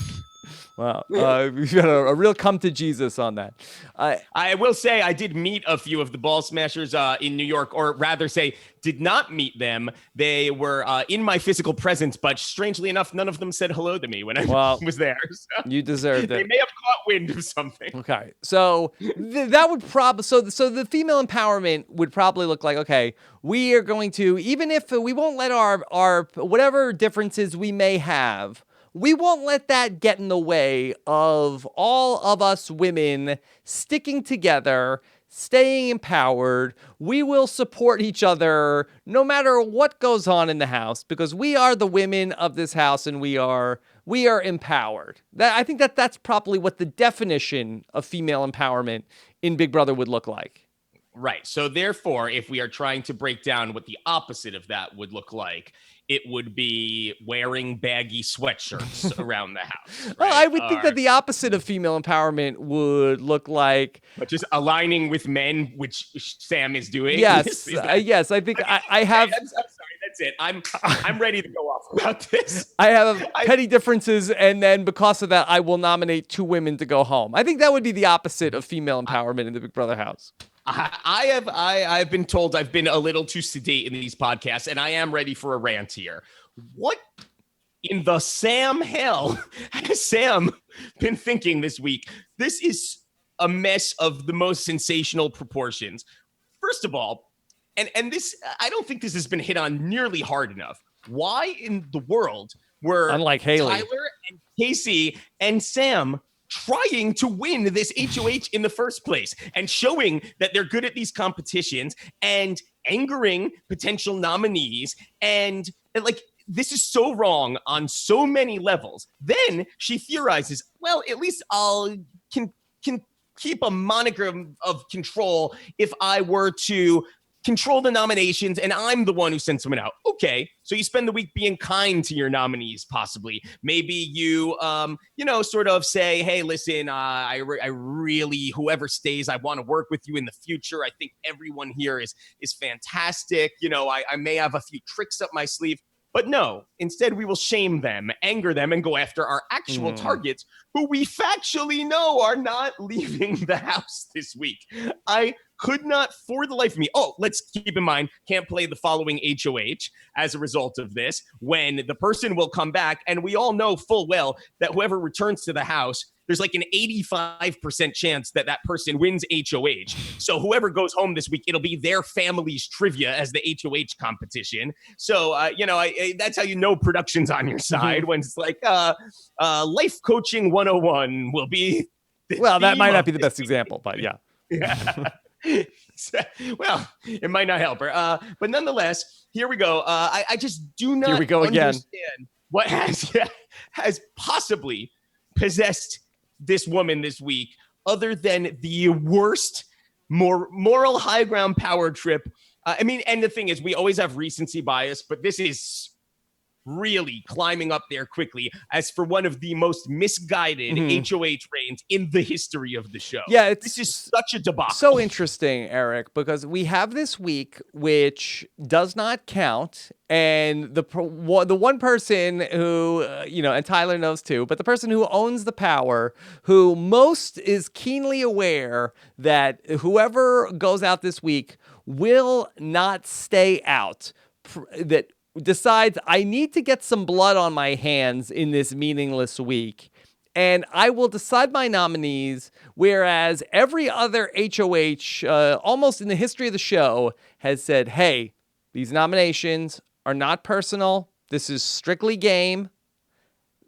Wow, we've got a real come to Jesus on that. I will say I did meet a few of the Ball Smashers in New York, or rather say did not meet them. They were in my physical presence, but strangely enough, none of them said hello to me when I was there. So you deserved it. They may have caught wind of something. Okay, so that would probably so the female empowerment would probably look like, okay, we are going to, even if we won't let our whatever differences we may have, we won't let that get in the way of all of us women sticking together, staying empowered. We will support each other no matter what goes on in the house, because we are the women of this house and we are empowered. I think that's probably what the definition of female empowerment in Big Brother would look like. Right. So therefore, if we are trying to break down what the opposite of that would look like, it would be wearing baggy sweatshirts around the house. Right? Well, I would think that the opposite of female empowerment would look like, but just aligning with men, which Sam is doing. Yes, yes. I think I have. I'm sorry. That's it. I'm ready to go off about this. I have petty differences, and then because of that, I will nominate 2 women to go home. I think that would be the opposite of female empowerment in the Big Brother house. I've been told I've been a little too sedate in these podcasts, and I am ready for a rant here. What in the Sam hell has Sam been thinking this week? This is a mess of the most sensational proportions. First of all, and this, I don't think this has been hit on nearly hard enough. Why in the world were unlike Haley, Tyler and Casey and Sam trying to win this HOH in the first place and showing that they're good at these competitions and angering potential nominees? And like, this is so wrong on so many levels. Then she theorizes, well, at least I'll can keep a moniker of control if I were to control the nominations, and I'm the one who sends someone out. Okay, so you spend the week being kind to your nominees, possibly. Maybe you, sort of say, hey, listen, I really, whoever stays, I want to work with you in the future. I think everyone here is fantastic. I may have a few tricks up my sleeve. But no, instead we will shame them, anger them, and go after our actual targets who we factually know are not leaving the house this week. I could not for the life of me. Oh, let's keep in mind, can't play the following HOH as a result of this, when the person will come back, and we all know full well that whoever returns to the house, there's like an 85% chance that that person wins HOH. So whoever goes home this week, it'll be their family's trivia as the HOH competition. So, that's how you know production's on your side, when it's like life coaching 101 will be. Well, that might not be the best example, but yeah. Yeah. Well, it might not help her. But nonetheless, here we go. I just do not Here we go again. Understand what has possibly possessed this woman this week, other than the worst moral high ground power trip. And the thing is, we always have recency bias, but this is really climbing up there quickly as for one of the most misguided HOH reigns in the history of the show. Yeah, this is such a debacle. So interesting, Eric, because we have this week which does not count, and the one person who, and Tyler knows too, but the person who owns the power, who most is keenly aware that whoever goes out this week will not stay out, that decides, I need to get some blood on my hands in this meaningless week, and I will decide my nominees, whereas every other HOH, almost in the history of the show, has said, hey, these nominations are not personal. This is strictly game.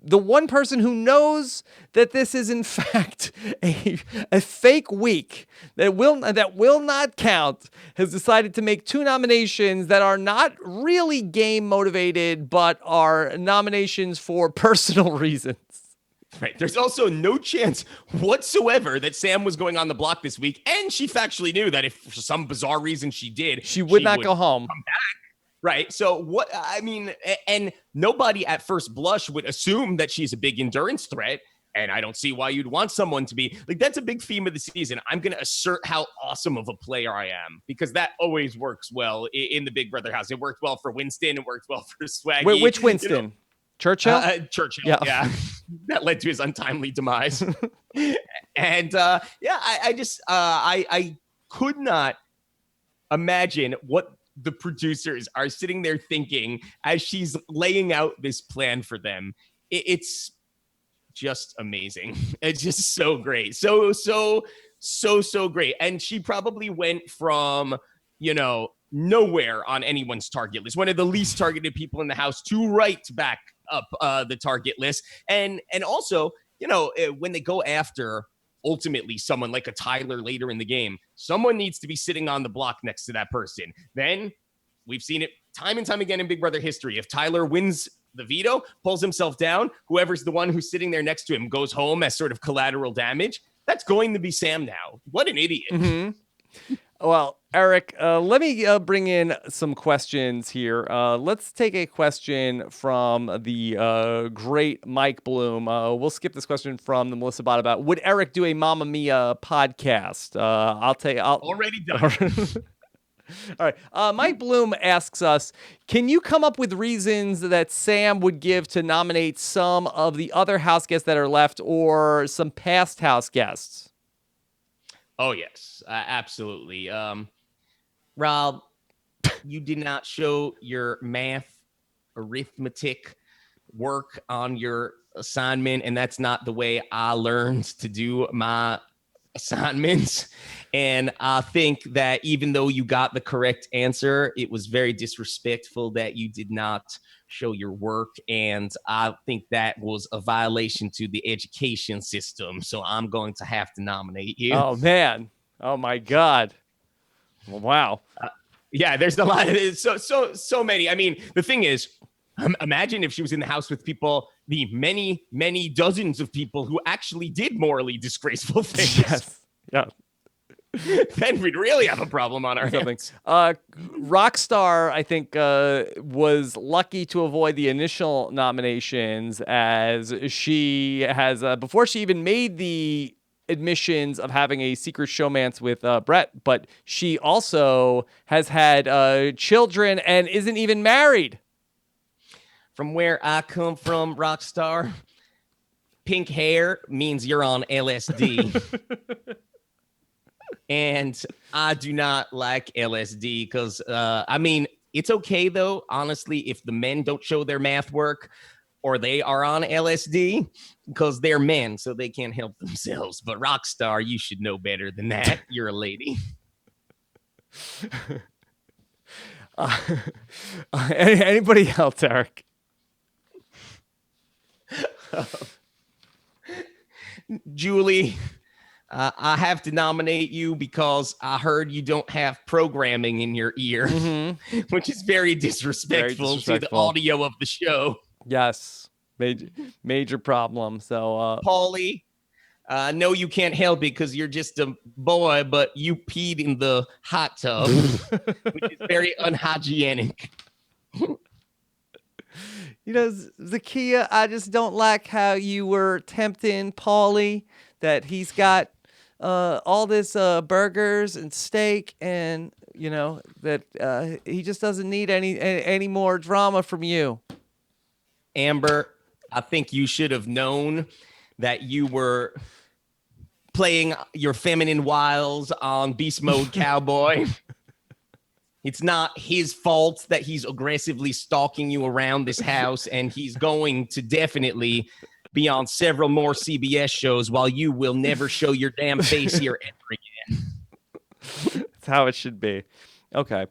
The one person who knows that this is in fact a fake week that will not count has decided to make two nominations that are not really game motivated, but are nominations for personal reasons. Right. There's also no chance whatsoever that Sam was going on the block this week, and she factually knew that if for some bizarre reason she did, she would not go home. Come back. Right. So and nobody at first blush would assume that she's a big endurance threat. And I don't see why you'd want someone to be like, that's a big theme of the season. I'm going to assert how awesome of a player I am, because that always works well in the Big Brother house. It worked well for Winston. It worked well for Swaggy. Wait, which Winston? Churchill? Churchill. Yeah. That led to his untimely demise. And I could not imagine what the producers are sitting there thinking as she's laying out this plan for them. It's just amazing. It's just so great. So great. And she probably went from, nowhere on anyone's target list, one of the least targeted people in the house, to right back up the target list. And also, when they go after ultimately someone like a Tyler later in the game, someone needs to be sitting on the block next to that person. Then we've seen it time and time again in Big Brother history. If Tyler wins the veto, pulls himself down, whoever's the one who's sitting there next to him goes home as sort of collateral damage. That's going to be Sam now. What an idiot. Mm-hmm. Well, Eric, let me bring in some questions here. Let's take a question from the great Mike Bloom. We'll skip this question from the Melissa Bot about, would Eric do a Mamma Mia podcast? Already done. All right. Mike Bloom asks us, can you come up with reasons that Sam would give to nominate some of the other house guests that are left, or some past house guests? Oh, yes, absolutely. Rob, you did not show your arithmetic work on your assignment, and that's not the way I learned to do my assignments. And I think that even though you got the correct answer, it was very disrespectful that you did not show your work. And I think that was a violation to the education system. So I'm going to have to nominate you. Oh, man. Oh, my God. Wow. Yeah, there's a lot of so many. I mean, the thing is, imagine if she was in the house with people, the many, many dozens of people who actually did morally disgraceful things. Yes. Yeah. then we'd really have a problem on our hands. Rockstar, I think, was lucky to avoid the initial nominations, as she has, before she even made the admissions of having a secret showmance with Brett, but she also has had children and isn't even married. From where I come from, Rockstar, pink hair means you're on LSD. And I do not like LSD because, I mean, it's okay, though, honestly, if the men don't show their math work or they are on LSD because they're men, so they can't help themselves. But Rockstar, you should know better than that. You're a lady. Anybody else, Eric? Julie, I have to nominate you because I heard you don't have programming in your ear, which is very disrespectful to the audio of the show. Yes, major problem. So, Paulie, no, you can't help it because you're just a boy, but you peed in the hot tub, which is very unhygienic. You know, Zakia, I just don't like how you were tempting Paulie, that he's got all this burgers and steak, and, you know, that he just doesn't need any more drama from you. Amber, I think you should have known that you were playing your feminine wiles on Beast Mode Cowboy. It's not his fault that he's aggressively stalking you around this house, and he's going to definitely be on several more CBS shows while you will never show your damn face here ever again. That's how it should be. Okay.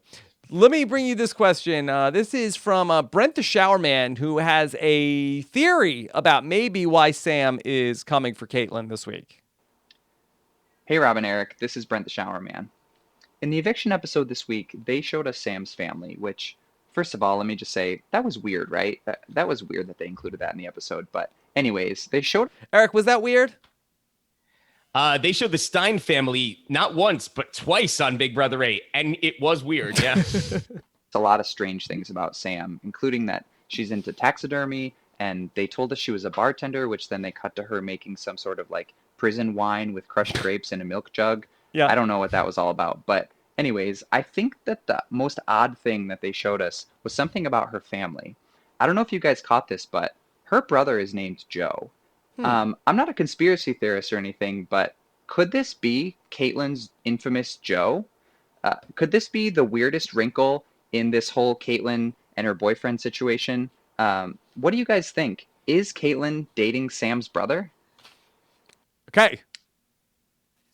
Let me bring you this question. This is from Brent the Showerman, who has a theory about maybe why Sam is coming for Caitlyn this week. Hey, Rob and Eric. This is Brent the Showerman. In the eviction episode this week, they showed us Sam's family, which, first of all, let me just say, that was weird, right? That was weird that they included that in the episode. But anyways, they showed... Eric, was that weird? They showed the Stein family not once, but twice on Big Brother 8, and it was weird, yeah. a lot of strange things about Sam, including that she's into taxidermy, and they told us she was a bartender, which then they cut to her making some sort of, like, prison wine with crushed grapes in a milk jug. Yeah. I don't know what that was all about. But anyways, I think that the most odd thing that they showed us was something about her family. I don't know if you guys caught this, but her brother is named Joe. I'm not a conspiracy theorist or anything, but could this be Caitlyn's infamous Joe? Could this be the weirdest wrinkle in this whole Caitlyn and her boyfriend situation? What do you guys think? Is Caitlyn dating Sam's brother? Okay.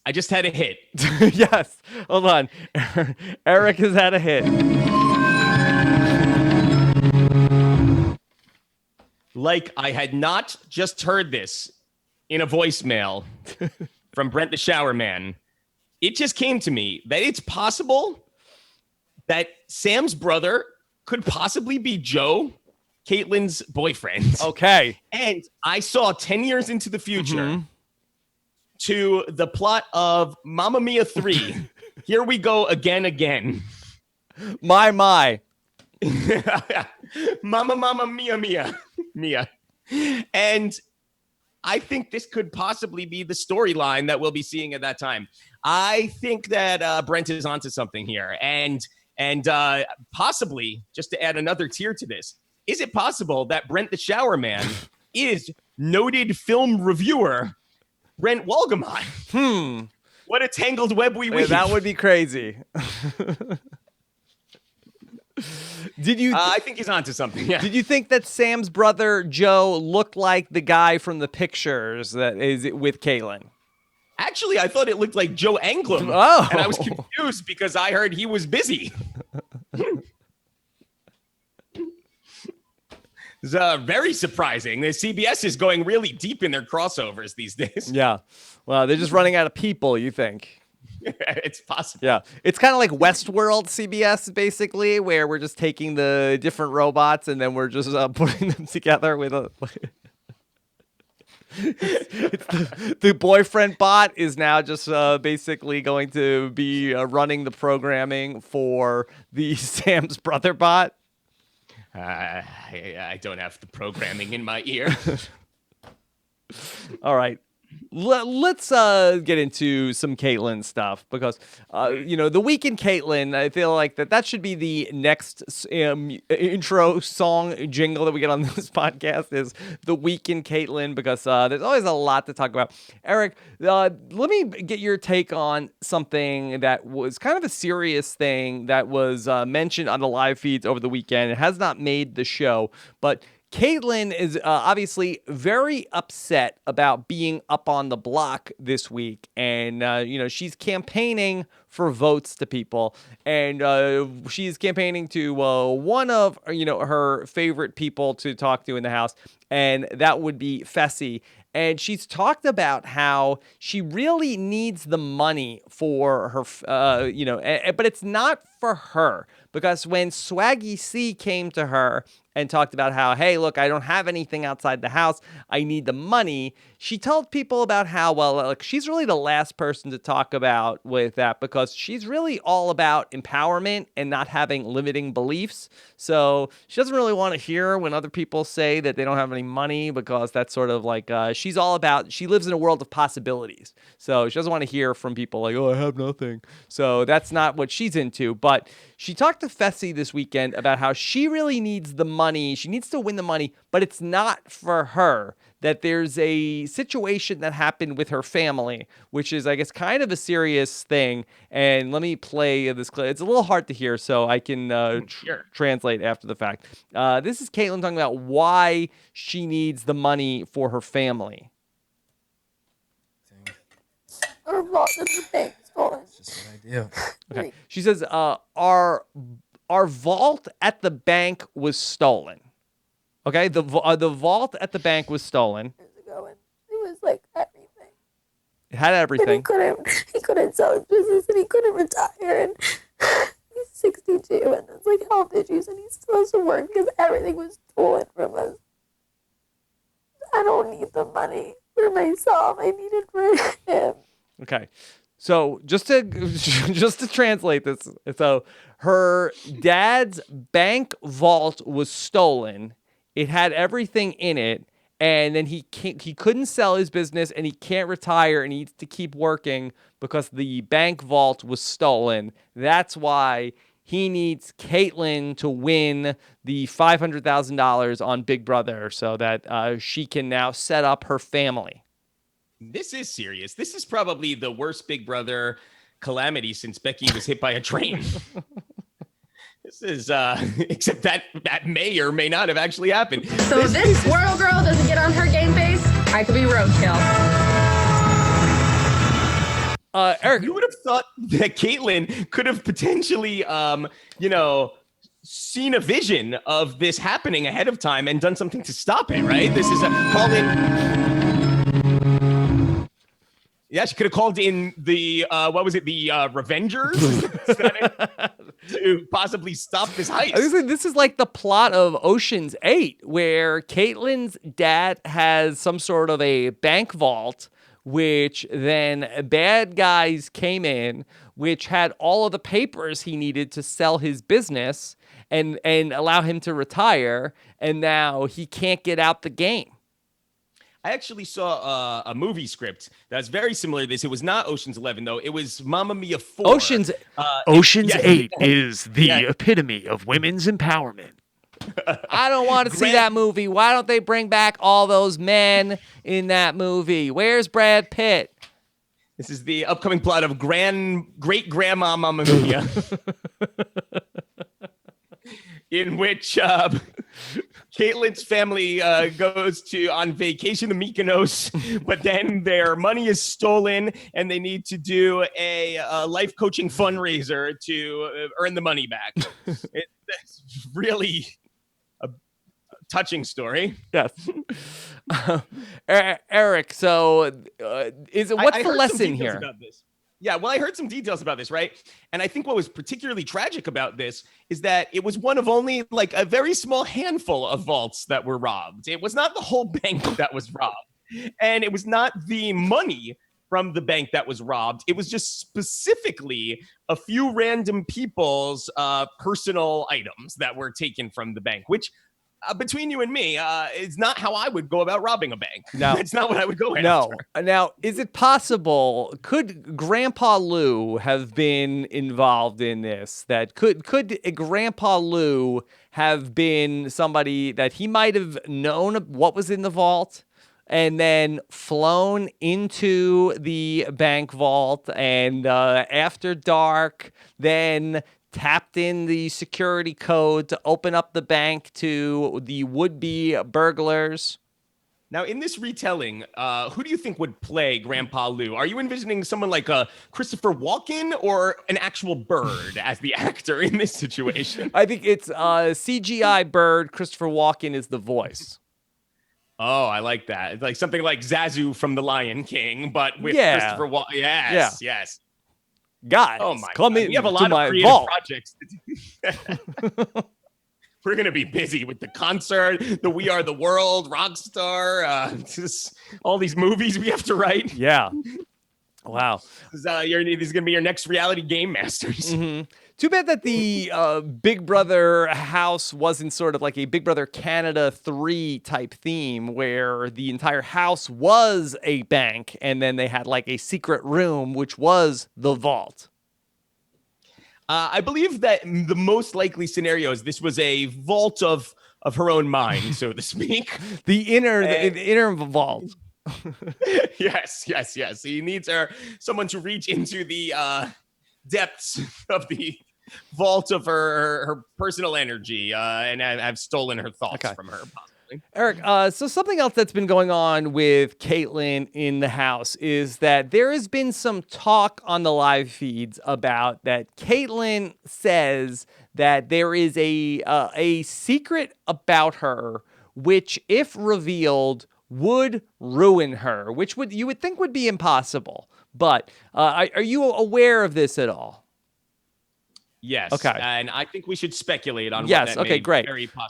I just had a hit. Yes. Hold on. Eric has had a hit. Like I had not just heard this in a voicemail from Brent the Showerman. It just came to me that it's possible that Sam's brother could possibly be Joe, Caitlyn's boyfriend. Okay. And I saw 10 years into the future to the plot of Mamma Mia 3. Here we go again. My. Mamma Mia. And I think this could possibly be the storyline that we'll be seeing at that time. I think that Brent is onto something here. And possibly, just to add another tier to this, is it possible that Brent the Showerman is noted film reviewer Brent Walgamot? What a tangled web we weave. That would be crazy. Did you? I think he's onto something. Yeah. Did you think that Sam's brother Joe looked like the guy from the pictures that is with Caitlyn? Actually, I thought it looked like Joe Anglem. Oh. And I was confused because I heard he was busy. It's very surprising. The CBS is going really deep in their crossovers these days. Yeah. Well, they're just running out of people, you think? It's possible. Yeah. It's kind of like Westworld CBS, basically, where we're just taking the different robots and then we're just putting them together with a... It's the boyfriend bot is now just basically going to be running the programming for the Sam's brother bot. I don't have the programming in my ear. All right. Let's get into some Caitlyn stuff because, the Week in Caitlyn, I feel like that should be the next intro song jingle that we get on this podcast is the Week in Caitlyn because there's always a lot to talk about. Eric, let me get your take on something that was kind of a serious thing that was mentioned on the live feeds over the weekend. It has not made the show, but Caitlyn is obviously very upset about being up on the block this week. And, she's campaigning for votes to people. And she's campaigning to one of, her favorite people to talk to in the house. And that would be Fessy. And she's talked about how she really needs the money for her, but it's not for her. Because when Swaggy C came to her and talked about how, hey, look, I don't have anything outside the house, I need the money, she told people about how, she's really the last person to talk about with that because she's really all about empowerment and not having limiting beliefs. So she doesn't really want to hear when other people say that they don't have any money because that's sort of like, she lives in a world of possibilities. So she doesn't want to hear from people like, oh, I have nothing. So that's not what she's into. But she talked to Fessy this weekend about how she really needs the money. She needs to win the money, but it's not for her. That there's a situation that happened with her family, which is, I guess, kind of a serious thing. And let me play this clip. It's a little hard to hear, so I can translate after the fact. This is Caitlyn talking about why she needs the money for her family. Our vault in the bank stolen. It's just an idea. Okay. She says, our vault at the bank was stolen. Okay, the vault at the bank was stolen. Years ago, and it was like everything. It had everything. And he couldn't sell his business, and he couldn't retire, and he's 62, and there's like health issues, and he's supposed to work because everything was stolen from us. I don't need the money for myself. I need it for him. Okay. So just to translate this, so her dad's bank vault was stolen. It had everything in it, and then he couldn't sell his business, and he can't retire, and he needs to keep working because the bank vault was stolen. That's why he needs Caitlyn to win the $500,000 on Big Brother so that she can now set up her family. This is serious. This is probably the worst Big Brother calamity since Becky was hit by a train. This is, except that may or may not have actually happened. So if this squirrel girl doesn't get on her game face, I could be roadkill. Eric, you would have thought that Caitlyn could have potentially, seen a vision of this happening ahead of time and done something to stop it, right? This is a call in. Yeah, she could have called in the, the Revengers to possibly stop this heist. This is like the plot of Ocean's 8, where Caitlyn's dad has some sort of a bank vault, which then bad guys came in, which had all of the papers he needed to sell his business and allow him to retire, and now he can't get out the game. I actually saw a movie script that's very similar to this. It was not Ocean's 11, though. It was Mamma Mia 4. Ocean's 8 is the epitome of women's empowerment. I don't want to see that movie. Why don't they bring back all those men in that movie? Where's Brad Pitt? This is the upcoming plot of Great-Grandma Mamma Mia, in which Caitlyn's family goes on vacation to Mykonos, but then their money is stolen and they need to do a life coaching fundraiser to earn the money back. It's really a touching story. Yes. Eric, so what's the lesson here? About this. Yeah, well, I heard some details about this, right? And I think what was particularly tragic about this is that it was one of only like a very small handful of vaults that were robbed. It was not the whole bank that was robbed. And it was not the money from the bank that was robbed. It was just specifically a few random people's personal items that were taken from the bank, which between you and me, is not how I would go about robbing a bank. No. It's not what I would go No. after. Now, is it possible, could Grandpa Lou have been involved in this? That could Grandpa Lou have been somebody that he might have known what was in the vault and then flown into the bank vault and after dark, then tapped in the security code to open up the bank to the would-be burglars? Now, in this retelling, who do you think would play Grandpa Lou? Are you envisioning someone like Christopher Walken or an actual bird as the actor in this situation? I think it's CGI bird. Christopher Walken is the voice. Oh, I like that. It's like something like Zazu from The Lion King, but with Yeah. Christopher Walken. Yes, yes. Guys, Oh my come God. in We have a to lot my of creative vault. projects to do. We're going to be busy with the concert, the We Are the World, Rockstar, just all these movies we have to write. Yeah. Wow. These are going to be your next reality game masters. Mm-hmm. Too bad that the Big Brother house wasn't sort of like a Big Brother Canada 3 type theme where the entire house was a bank and then they had like a secret room, which was the vault. I believe that the most likely scenario is this was a vault of her own mind, so to speak. the inner vault. Yes. He needs someone to reach into the depths of the vault of her personal energy, and I've stolen her thoughts from her, possibly. Eric, so something else that's been going on with Caitlyn in the house is that there has been some talk on the live feeds about that Caitlyn says that there is a secret about her, which, if revealed, would ruin her, which you would think would be impossible. But are you aware of this at all? Yes. Okay. And I think we should speculate on Yes. what that Okay. Great.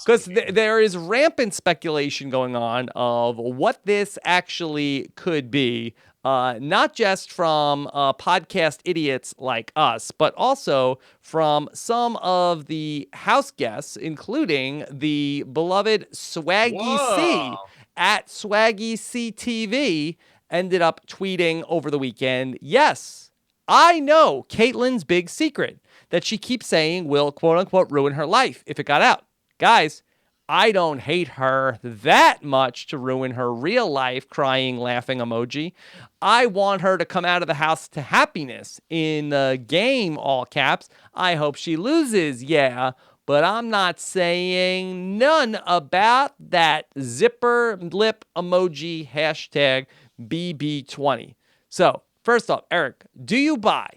Because there is rampant speculation going on of what this actually could be, not just from podcast idiots like us, but also from some of the house guests, including the beloved Swaggy C at Swaggy C TV, ended up tweeting over the weekend, "Yes, I know Caitlyn's big secret that she keeps saying will, quote unquote, ruin her life if it got out. Guys, I don't hate her that much to ruin her real life, crying, laughing emoji. I want her to come out of the house to happiness. In the game, all caps, I hope she loses, yeah. But I'm not saying none about that zipper lip emoji hashtag BB20. So, first off, Eric, do you buy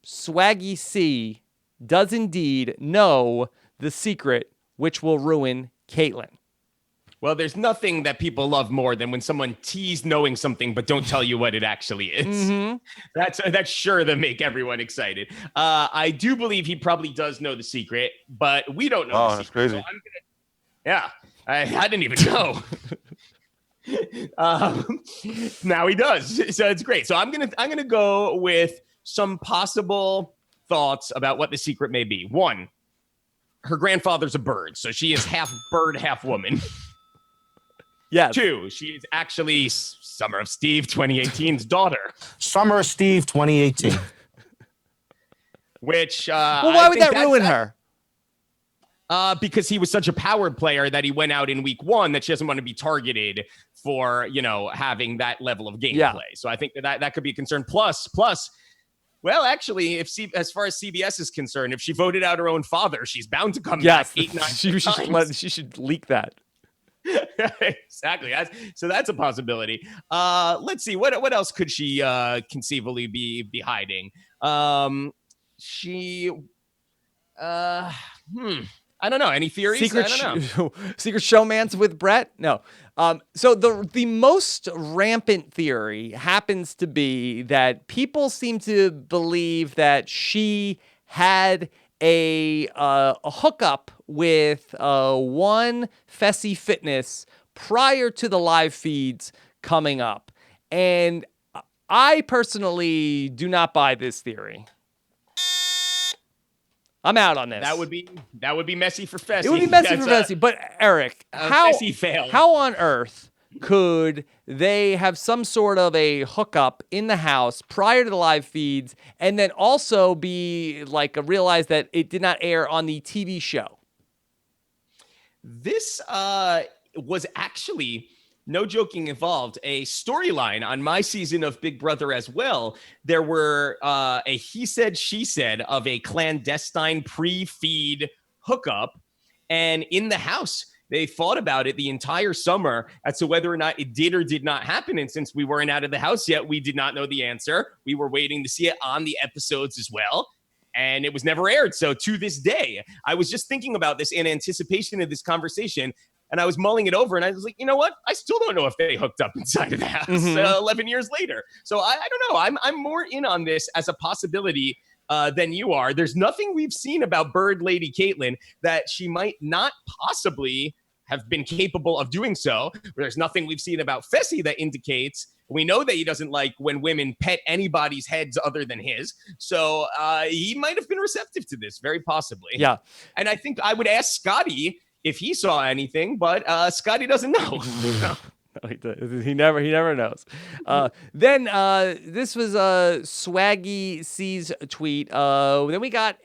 Swaggy C does indeed know the secret which will ruin Caitlyn? Well, there's nothing that people love more than when someone teased knowing something but don't tell you what it actually is. Mm-hmm. That's sure to make everyone excited. I do believe he probably does know the secret, but we don't know. Oh, the that's secret, crazy. So I didn't even know. Now he does, so it's great. So I'm gonna go with some possible thoughts about what the secret may be. One, her grandfather's a bird, so she is half bird, half woman. Yes. Two, she is actually Summer of Steve 2018's daughter. Summer of Steve 2018. Which well, why would that ruin her? Because he was such a power player that he went out in week one that she doesn't want to be targeted for, having that level of gameplay. Yeah. So I think that could be a concern. Plus, well, actually, as far as CBS is concerned, if she voted out her own father, she's bound to come back 8-9 times. She should leak that. Exactly. So that's a possibility. Let's see. What else could she conceivably be hiding? I don't know. Any theories? Secret I don't know. secret showmance with Brett? No. So the most rampant theory happens to be that people seem to believe that she had a hookup with one Fessy Fitness prior to the live feeds coming up. And I personally do not buy this theory. I'm out on this. That would be messy for Fessy. It would be messy for Fessy. But Eric, Fessy failed. How on earth could they have some sort of a hookup in the house prior to the live feeds, and then also be like realize that it did not air on the TV show? This was actually, no joking, involved a storyline on my season of Big Brother as well. There were a he said, she said of a clandestine pre-feed hookup. And in the house, they thought about it the entire summer as to whether or not it did or did not happen. And since we weren't out of the house yet, we did not know the answer. We were waiting to see it on the episodes as well. And it was never aired. So to this day, I was just thinking about this in anticipation of this conversation. And I was mulling it over, and I was like, you know what? I still don't know if they hooked up inside of the house 11 years later. So I don't know. I'm more in on this as a possibility than you are. There's nothing we've seen about Bird Lady Caitlyn that she might not possibly have been capable of doing so. There's nothing we've seen about Fessy that indicates. We know that he doesn't like when women pet anybody's heads other than his. So he might have been receptive to this, very possibly. Yeah. And I think I would ask Scotty if he saw anything, but Scotty doesn't know. No, he never knows. Then this was Swaggy C's tweet. Then we got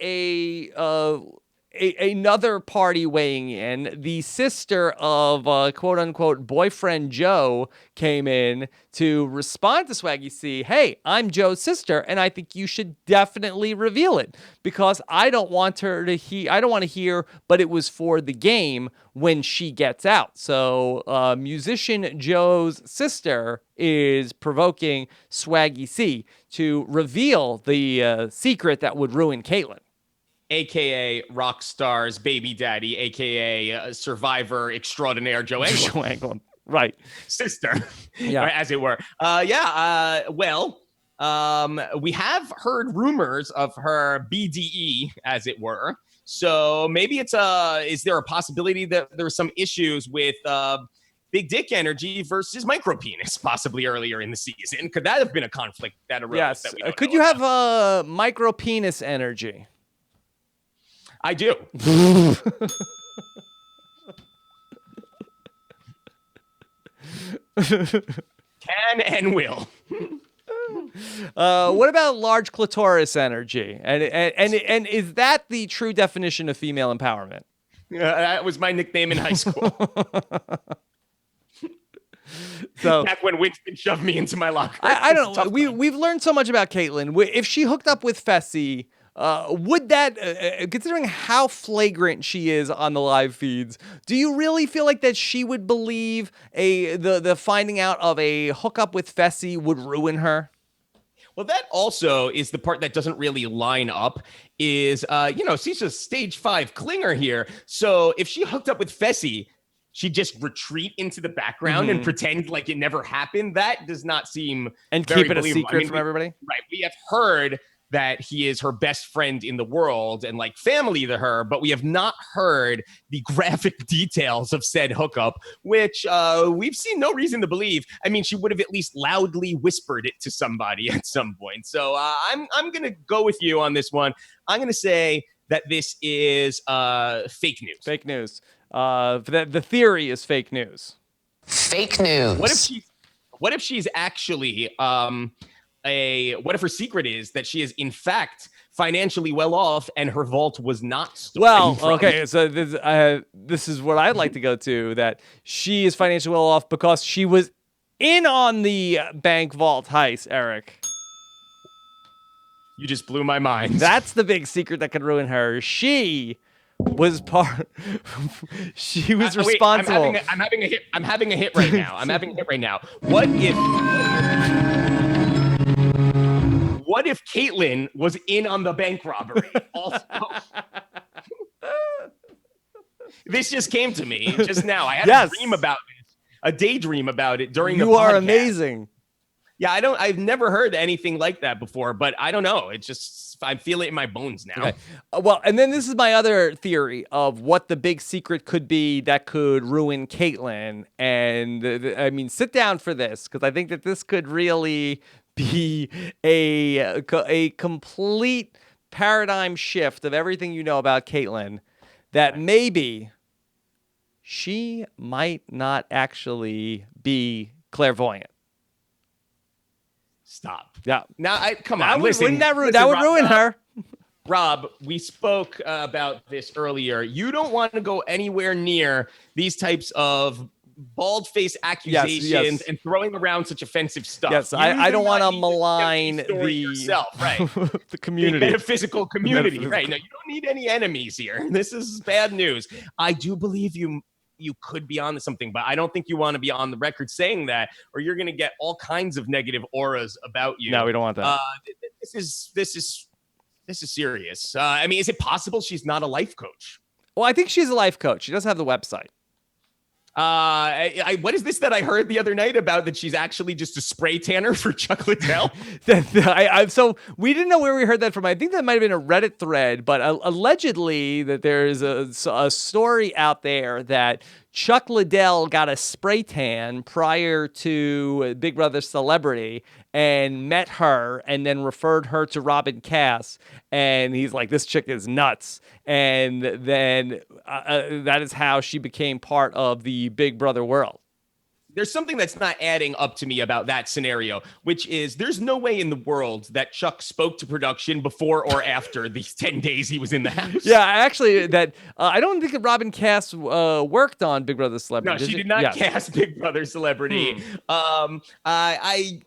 another party weighing in. The sister of quote unquote boyfriend Joe came in to respond to Swaggy C. Hey, I'm Joe's sister, and I think you should definitely reveal it because I don't want her to hear. I don't want to hear, but it was for the game when she gets out. So musician Joe's sister is provoking Swaggy C to reveal the secret that would ruin Caitlyn. AKA Rockstar's baby daddy, AKA Survivor extraordinaire Joe Englund. Joe Englund, right. Sister, yeah. As it were. We have heard rumors of her BDE, as it were. So maybe it's is there a possibility that there were some issues with big dick energy versus micro penis, possibly earlier in the season? Could that have been a conflict that arose? Yes. That we don't Could know you about? have micro penis energy? I do. Can and will. What about large clitoris energy? And is that the true definition of female empowerment? That was my nickname in high school. So back when Winston shoved me into my locker. I don't know. We've learned so much about Caitlyn. If she hooked up with Fessy, would that, considering how flagrant she is on the live feeds, do you really feel like that she would believe the finding out of a hookup with Fessy would ruin her? Well, that also is the part that doesn't really line up is, she's a stage 5 clinger here. So if she hooked up with Fessy, she'd just retreat into the background and pretend like it never happened. That does not seem and very keep it a believable. secret from everybody. Right. We have heard that he is her best friend in the world and like family to her, but we have not heard the graphic details of said hookup, which we've seen no reason to believe. I mean, she would have at least loudly whispered it to somebody at some point. So I'm going to go with you on this one. I'm going to say that this is fake news. Fake news. The theory is fake news. Fake news. What if she's actually what if her secret is that she is in fact financially well off and her vault was not stolen? Well, okay, so this is what I'd like to go to, that she is financially well off because she was in on the bank vault heist, Eric. You just blew my mind. That's the big secret that could ruin her. She was responsible. I'm having a hit. I'm having a hit right now. What if Caitlyn was in on the bank robbery also? This just came to me just now. I had a dream about this, a daydream about it during the podcast. You are amazing. Yeah, I've never heard anything like that before, but I don't know. It's just, I feel it in my bones now. Okay. Well, and then this is my other theory of what the big secret could be that could ruin Caitlyn. And I mean, sit down for this, because I think that this could really be a complete paradigm shift of everything you know about Caitlyn, that maybe she might not actually be clairvoyant. Stop. Yeah. Now, come on. That would, listen, that would Rob, ruin her. Rob, we spoke about this earlier. You don't want to go anywhere near these types of bald-faced accusations and throwing around such offensive stuff. Yes, I don't want to malign yourself, right? the community. The metaphysical community, right? No, you don't need any enemies here. This is bad news. I do believe you could be on to something, but I don't think you want to be on the record saying that, or you're going to get all kinds of negative auras about you. No, we don't want that. This is serious. I mean, is it possible she's not a life coach? Well, I think she's a life coach. She does have the website. What is this that I heard the other night about that she's actually just a spray tanner for Chuck Liddell? So we didn't know where we heard that from. I think that might have been a Reddit thread, but allegedly that there's a story out there that Chuck Liddell got a spray tan prior to Big Brother Celebrity and met her and then referred her to Robin Cass. And he's like, this chick is nuts. And then that is how she became part of the Big Brother world. There's something that's not adding up to me about that scenario, which is there's no way in the world that Chuck spoke to production before or after these 10 days he was in the house. Yeah, actually, I don't think that Robin Cass worked on Big Brother Celebrity. No, she did not cast Big Brother Celebrity. I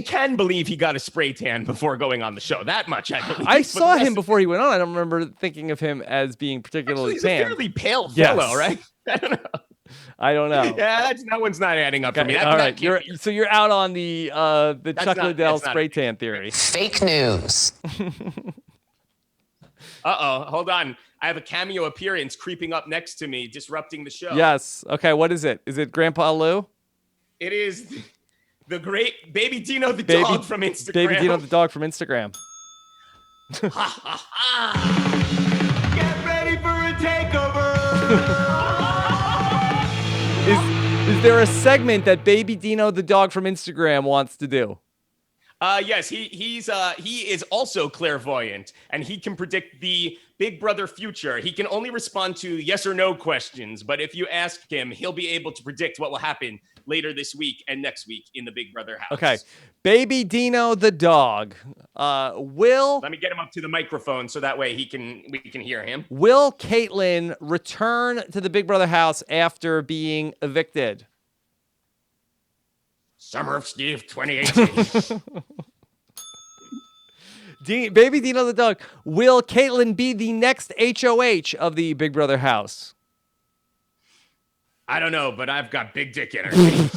can believe he got a spray tan before going on the show. That much I believe. I saw him before he went on. I don't remember thinking of him as being particularly he's tan. a fairly pale fellow, right? I don't know. I don't know. Yeah, that one's not adding up for me. All right, you're out on the Chuck Liddell spray tan theory. Fake news. Hold on. I have a cameo appearance creeping up next to me, disrupting the show. Yes. Okay. What is it? Is it Grandpa Lou? It is the great Baby Dino the dog from Instagram. Baby Dino the dog from Instagram. Get ready for a takeover. Is there a segment that Baby Dino the dog from Instagram wants to do? Yes, he is also clairvoyant, and he can predict the Big Brother future. He can only respond to yes or no questions, but if you ask him, he'll be able to predict what will happen later this week and next week in the Big Brother house. Okay, Baby Dino the dog will. Let me get him up to the microphone so that way we can hear him. Will Caitlyn return to the Big Brother house after being evicted? Summer of Steve 2018. Baby Dino the dog. Will Caitlyn be the next HOH of the Big Brother house? I don't know, but I've got big dick energy.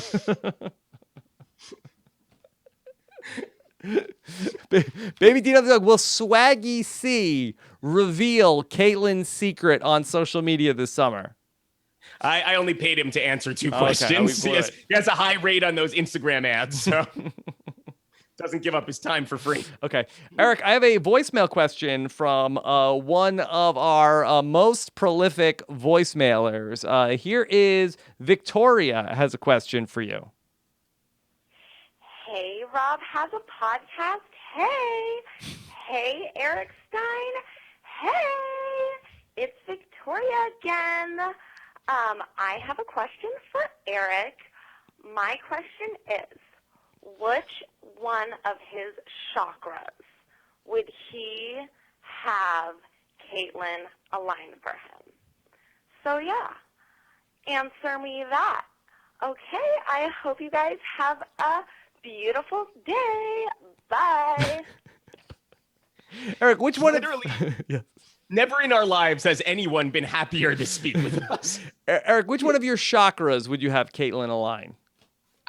Baby Dino the dog. Will Swaggy C reveal Caitlyn's secret on social media this summer? I only paid him to answer 2 questions. He has a high rate on those Instagram ads, so doesn't give up his time for free. Okay. Eric, I have a voicemail question from one of our most prolific voicemailers. Here is Victoria has a question for you. Hey, Rob has a podcast. Hey, Eric Stein. Hey, it's Victoria again. I have a question for Eric. My question is, which one of his chakras would he have Caitlyn align for him? So yeah, answer me that. Okay, I hope you guys have a beautiful day. Bye. Eric, which one? Literally. Never in our lives has anyone been happier to speak with us. Eric, which one of your chakras would you have Caitlyn align?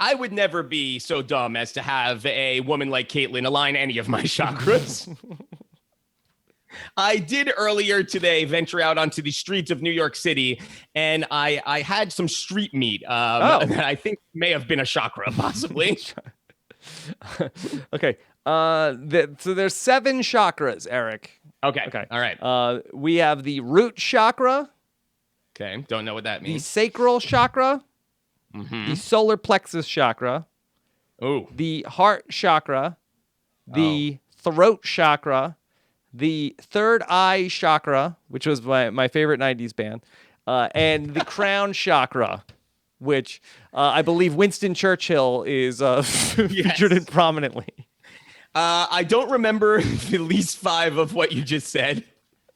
I would never be so dumb as to have a woman like Caitlyn align any of my chakras. I did earlier today venture out onto the streets of New York City, and I had some street meat that I think may have been a chakra, possibly. Okay. So there's 7 chakras, Eric. Okay. All right. We have the root chakra, Okay. Don't know what that the means. sacral chakra, Mm-hmm. the solar plexus chakra, Oh. the heart chakra, the throat chakra, the third eye chakra, which was my favorite 90s band, and the crown chakra, which I believe Winston Churchill is featured in prominently. I don't remember the least 5 of what you just said.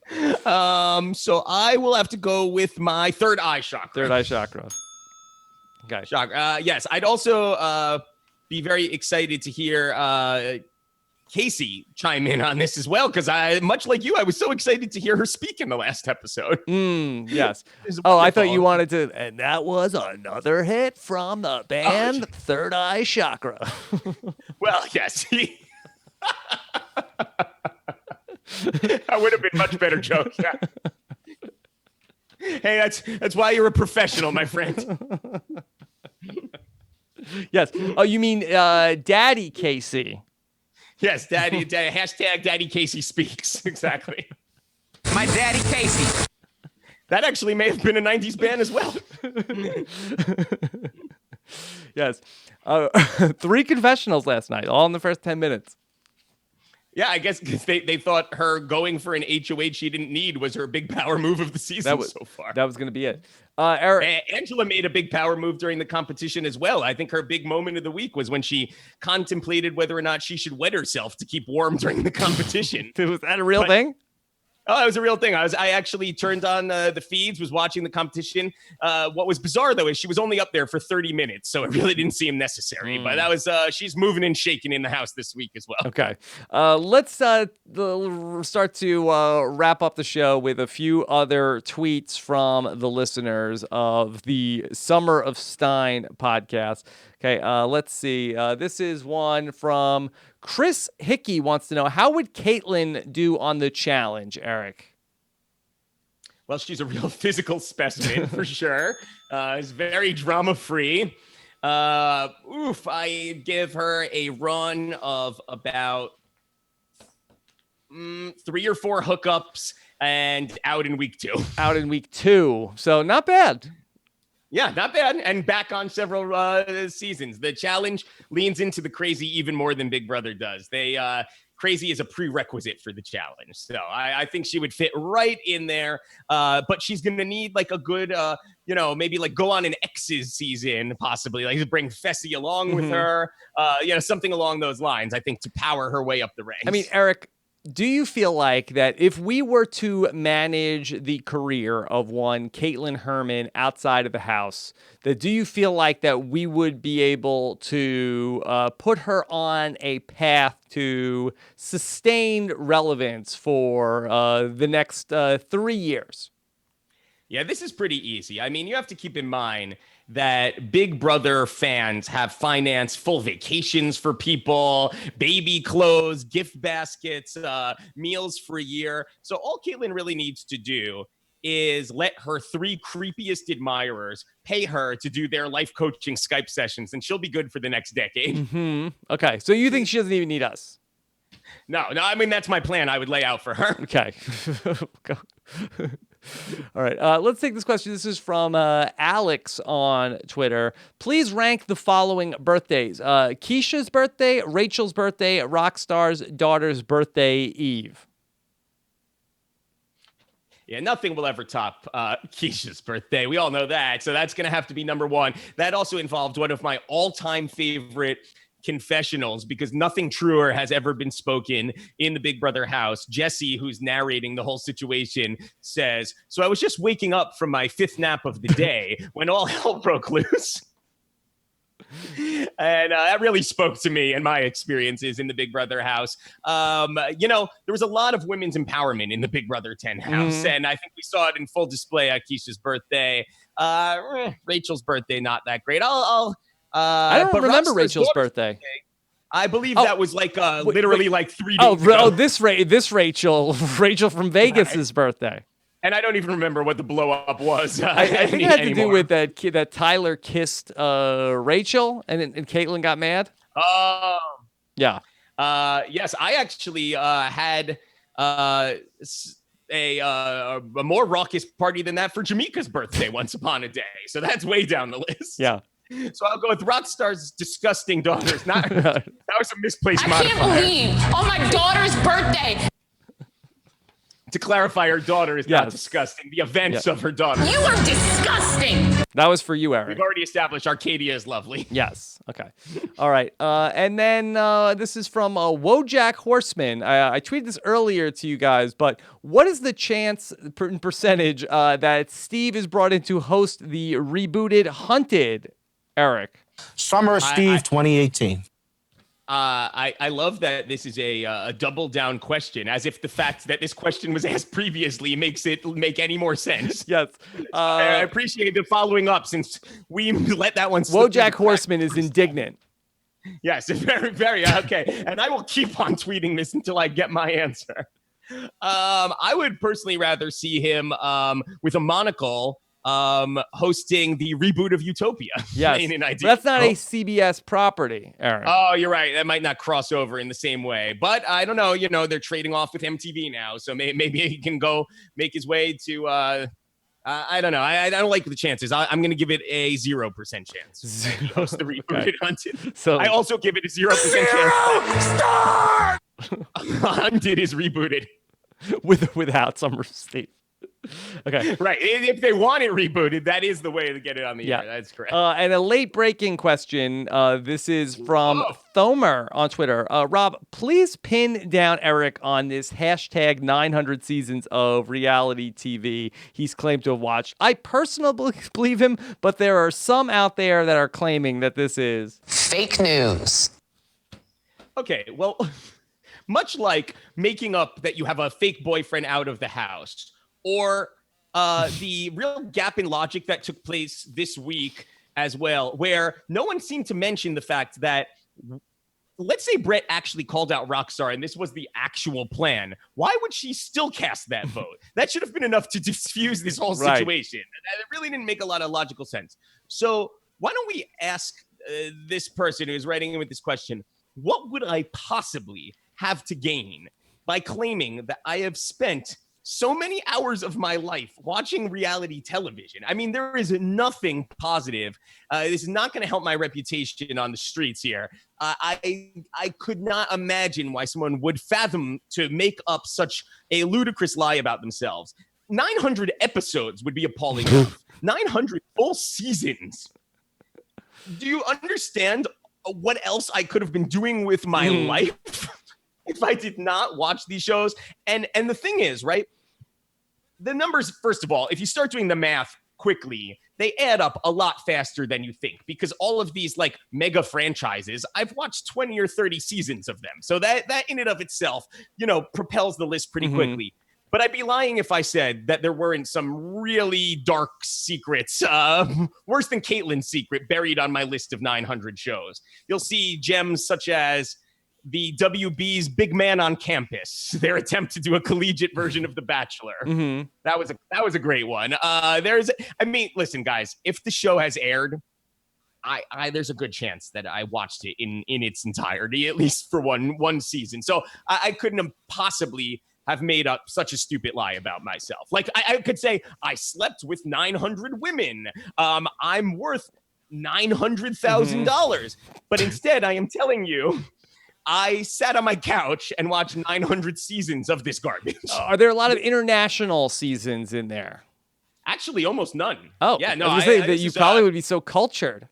So I will have to go with my third eye chakra. Third eye chakra. Okay. Chakra. Yes, I'd also be very excited to hear Casey chime in on this as well, because much like you, I was so excited to hear her speak in the last episode. Yes. It's Oh, I thought wonderful. you wanted to, and that was another hit from the band Third Eye Chakra. Well, yes. That would have been a much better joke. Yeah. Hey, that's why you're a professional, my friend. Yes. Oh, you mean Daddy Casey? Yes, Daddy. Hashtag Daddy Casey speaks. Exactly. My daddy Casey. That actually may have been a 90s band as well. Yes. 3 confessionals last night, all in the first 10 minutes. Yeah, I guess because they thought her going for an HOH she didn't need was her big power move of the season so far. That was going to be it. Eric, Angela made a big power move during the competition as well. I think her big moment of the week was when she contemplated whether or not she should wet herself to keep warm during the competition. Was that a real thing? Oh, it was a real thing. I actually turned on the feeds, was watching the competition. What was bizarre, though, is she was only up there for 30 minutes, so it really didn't seem necessary. But that was she's moving and shaking in the house this week as well. Okay. Let's start to wrap up the show with a few other tweets from the listeners of the Summer of Stein podcast. Okay, let's see. This is one from Chris Hickey wants to know, how would Caitlin do on the challenge, Eric? Well, she's a real physical specimen for sure. Is very drama-free. I give her a run of about 3 or 4 hookups and out in week 2. Out in week 2. So not bad. Yeah, not bad. And back on several seasons. The challenge leans into the crazy even more than Big Brother does. Crazy is a prerequisite for the challenge. So I think she would fit right in there. But she's going to need like a good, maybe like go on an X's season, possibly. Like bring Fessy along with her. Something along those lines, I think, to power her way up the ranks. I mean, Eric, do you feel like that if we were to manage the career of one Caitlin Herman outside of the house, that do you feel like that we would be able to put her on a path to sustained relevance for the next 3 years? Yeah, this is pretty easy. I mean, you have to keep in mind that Big Brother fans have financed full vacations for people, baby clothes, gift baskets, meals for a year. So all Caitlin really needs to do is let her 3 creepiest admirers pay her to do their life coaching Skype sessions, and she'll be good for the next decade. Mm-hmm. Okay, so you think she doesn't even need us? No, I mean, that's my plan I would lay out for her. Okay. All right. Let's take this question. This is from Alex on Twitter. Please rank the following birthdays. Keisha's birthday, Rachel's birthday, Rockstar's daughter's birthday, Eve. Yeah, nothing will ever top Keisha's birthday. We all know that. So that's going to have to be number 1. That also involved one of my all-time favorite confessionals, because nothing truer has ever been spoken in the Big Brother house. Jesse, who's narrating the whole situation, says, "So I was just waking up from my 5th nap of the day when all hell broke loose." And that really spoke to me and my experiences in the Big Brother house. There was a lot of women's empowerment in the Big Brother 10 house, and I think we saw it in full display at Keisha's birthday. Rachel's birthday, not that great. I don't remember Rachel's birthday. I believe that was like literally like 3 days ago. Oh, this Rachel from Vegas's birthday. And I don't even remember what the blow up was. I think it had to do with that Tyler kissed Rachel and Caitlin got mad. Yeah. Yes, I actually had a more raucous party than that for Jamaica's birthday once upon a day. So that's way down the list. Yeah. So I'll go with Rockstar's disgusting daughters. Not that was a misplaced I modifier. can't believe on my daughter's birthday. To clarify, her daughter is not disgusting. The events of her daughter. You are disgusting. That was for you, Eric. We've already established Arcadia is lovely. Yes. Okay. All right. And then this is from Wojak Horseman. I tweeted this earlier to you guys, but what is the chance percentage that Steve is brought in to host the rebooted Hunted, Eric? Summer Steve 2018. I love that this is a double down question, as if the fact that this question was asked previously makes it make any more sense. Yes. I appreciate the following up since we let that one slip. Wojak Horseman is indignant. Yes, very, very okay. And I will keep on tweeting this until I get my answer. I would personally rather see him with a monocle hosting the reboot of Utopia. Yes, but that's not a CBS property, Eric. Oh, you're right. That might not cross over in the same way. But I don't know. You know, they're trading off with MTV now, so maybe he can go make his way to. I don't know. I don't like the chances. I'm going to give it a 0% chance. He hosts the rebooted Hunted. So I also give it a 0% chance. Start. Hunted is rebooted without Summer Steve. Okay. Right. If they want it rebooted, that is the way to get it on the air. That's correct. And a late breaking question. This is from Thomer on Twitter. Rob, please pin down Eric on this hashtag 900 seasons of reality TV he's claimed to have watched. I personally believe him, but there are some out there that are claiming that this is fake news. Okay. Well, much like making up that you have a fake boyfriend out of the house, or the real gap in logic that took place this week as well, where no one seemed to mention the fact that, let's say Brett actually called out Rockstar and this was the actual plan. Why would she still cast that vote? That should have been enough to diffuse this whole situation. It really didn't make a lot of logical sense. So why don't we ask this person who's writing in with this question, what would I possibly have to gain by claiming that I have spent so many hours of my life watching reality television? I mean, there is nothing positive. This is not going to help my reputation on the streets here. I could not imagine why someone would fathom to make up such a ludicrous lie about themselves. 900 episodes would be appalling enough. 900 full seasons. Do you understand what else I could have been doing with my life if I did not watch these shows? And the thing is, right, the numbers, first of all, if you start doing the math quickly, they add up a lot faster than you think, because all of these like mega franchises, I've watched 20 or 30 seasons of them. So that in and of itself, you know, propels the list pretty quickly. But I'd be lying if I said that there weren't some really dark secrets, worse than Caitlyn's secret, buried on my list of 900 shows. You'll see gems such as the WB's Big Man on Campus, their attempt to do a collegiate version of The Bachelor. That was a great one. Listen, guys, if the show has aired, there's a good chance that I watched it in its entirety, at least for one season. So I couldn't have possibly have made up such a stupid lie about myself. Like I could say I slept with 900 women. I'm worth $900,000, but instead I am telling you, I sat on my couch and watched 900 seasons of this garbage. Are there a lot of international seasons in there? Actually, almost none. Oh, yeah, no. I was that you probably would be so cultured.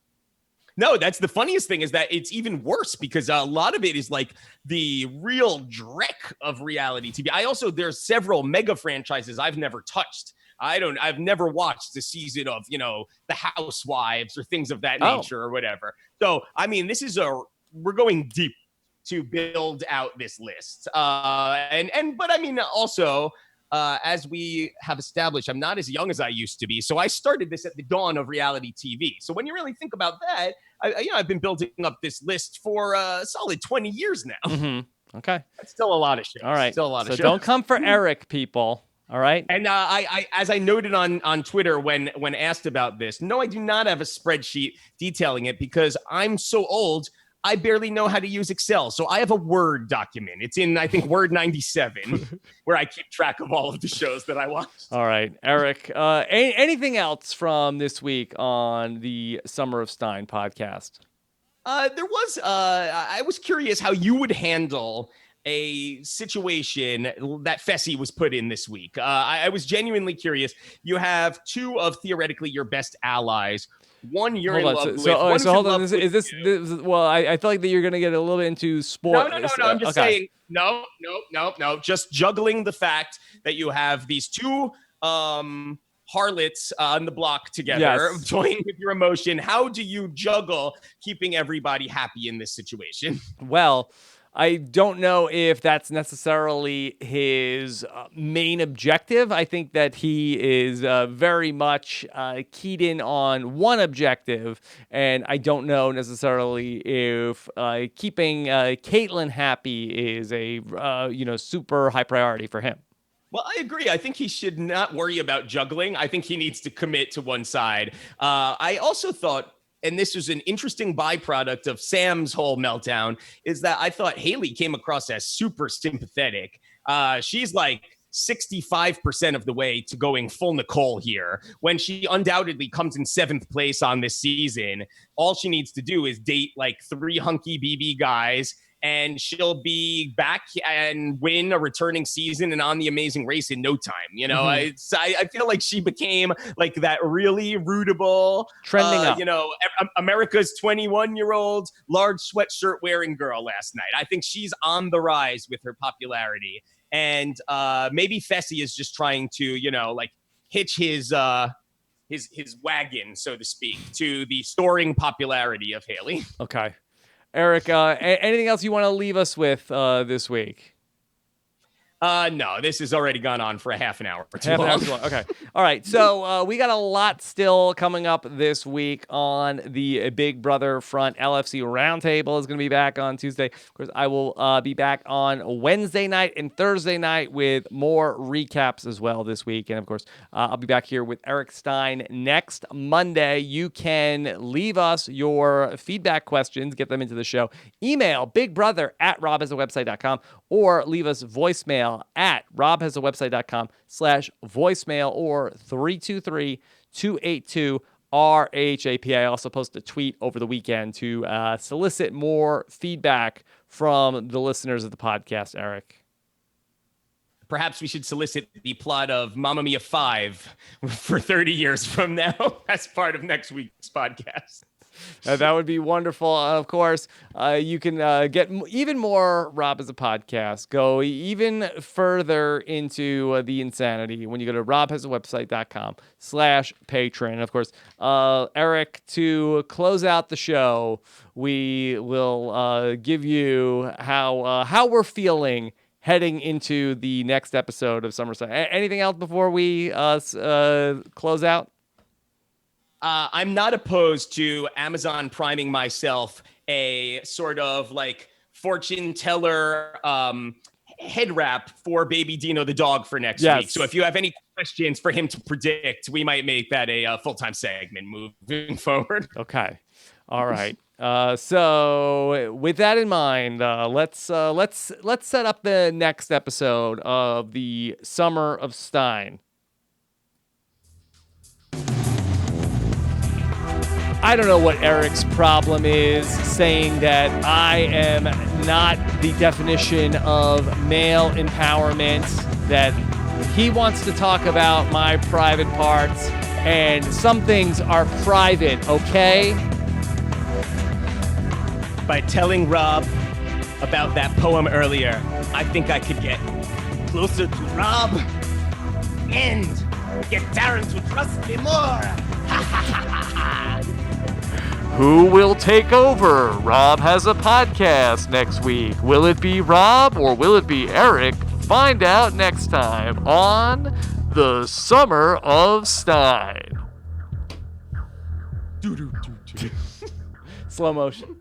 No, that's the funniest thing is that it's even worse because a lot of it is like the real dreck of reality TV. There's several mega franchises I've never touched. I've never watched a season of, you know, The Housewives or things of that nature or whatever. So, I mean, we're going deep to build out this list. But I mean, also, as we have established, I'm not as young as I used to be. So I started this at the dawn of reality TV. So when you really think about that, I've been building up this list for a solid 20 years now. Okay. That's still a lot of shows. All right. Still a lot of shows. So don't come for Eric, people. All right. And I as I noted on Twitter when asked about this, no, I do not have a spreadsheet detailing it because I'm so old. I barely know how to use Excel. So I have a Word document. It's in, I think, Word 97, where I keep track of all of the shows that I watch. All right, Eric, anything else from this week on the Summer of Stein podcast? I was curious how you would handle a situation that Fessy was put in this week. I was genuinely curious. You have two of theoretically your best allies. One you're in love with. So hold on. Is this? Well, I feel like that you're going to get a little bit into sport. No. I'm just saying. No. Just juggling the fact that you have these two harlots on the block together, toying with your emotion. How do you juggle keeping everybody happy in this situation? Well, I don't know if that's necessarily his main objective. I think that he is very much keyed in on one objective, and I don't know necessarily if keeping Caitlyn happy is a super high priority for him. Well, I agree. I think he should not worry about juggling. I think he needs to commit to one side. I also thought, and this was an interesting byproduct of Sam's whole meltdown, is that I thought Haley came across as super sympathetic. She's like 65% of the way to going full Nicole here, when she undoubtedly comes in 7th place on this season. All she needs to do is date like 3 hunky BB guys, and she'll be back and win a returning season and on The Amazing Race in no time. You know, I feel like she became like that really rootable, trending up. America's 21-year-old large sweatshirt wearing girl last night. I think she's on the rise with her popularity. And maybe Fessy is just trying to, hitch his wagon, so to speak, to the soaring popularity of Haley. Okay. Eric, anything else you want to leave us with this week? No, this has already gone on for a half an hour or too long. Okay. All right. So we got a lot still coming up this week on the Big Brother front. LFC Roundtable is going to be back on Tuesday. Of course, I will be back on Wednesday night and Thursday night with more recaps as well this week. And of course, I'll be back here with Eric Stein next Monday. You can leave us your feedback questions, get them into the show. Email bigbrother@robhasawebsite.com or leave us voicemail at robhasawebsite.com/voicemail or 323-282-RHAP. I also posted a tweet over the weekend to solicit more feedback from the listeners of the podcast, Eric. Perhaps we should solicit the plot of Mamma Mia 5 for 30 years from now as part of next week's podcast. That would be wonderful. Of course, you can get even more Rob as a podcast. Go even further into the insanity when you go to robhasawebsite.com/patron. Of course, Eric, to close out the show, we will give you how we're feeling heading into the next episode of Summer Stein. Anything else before we close out? I'm not opposed to Amazon priming myself a sort of like fortune teller head wrap for baby Dino the dog for next week. So if you have any questions for him to predict, we might make that a full-time segment moving forward. Okay. All right. So with that in mind, let's set up the next episode of the Summer of Stein. I don't know what Eric's problem is, saying that I am not the definition of male empowerment, that he wants to talk about my private parts, and some things are private, okay? By telling Rob about that poem earlier, I think I could get closer to Rob and get Darren to trust me more. Who will take over? Rob has a podcast next week. Will it be Rob or will it be Eric? Find out next time on the Summer of Stein. Slow motion.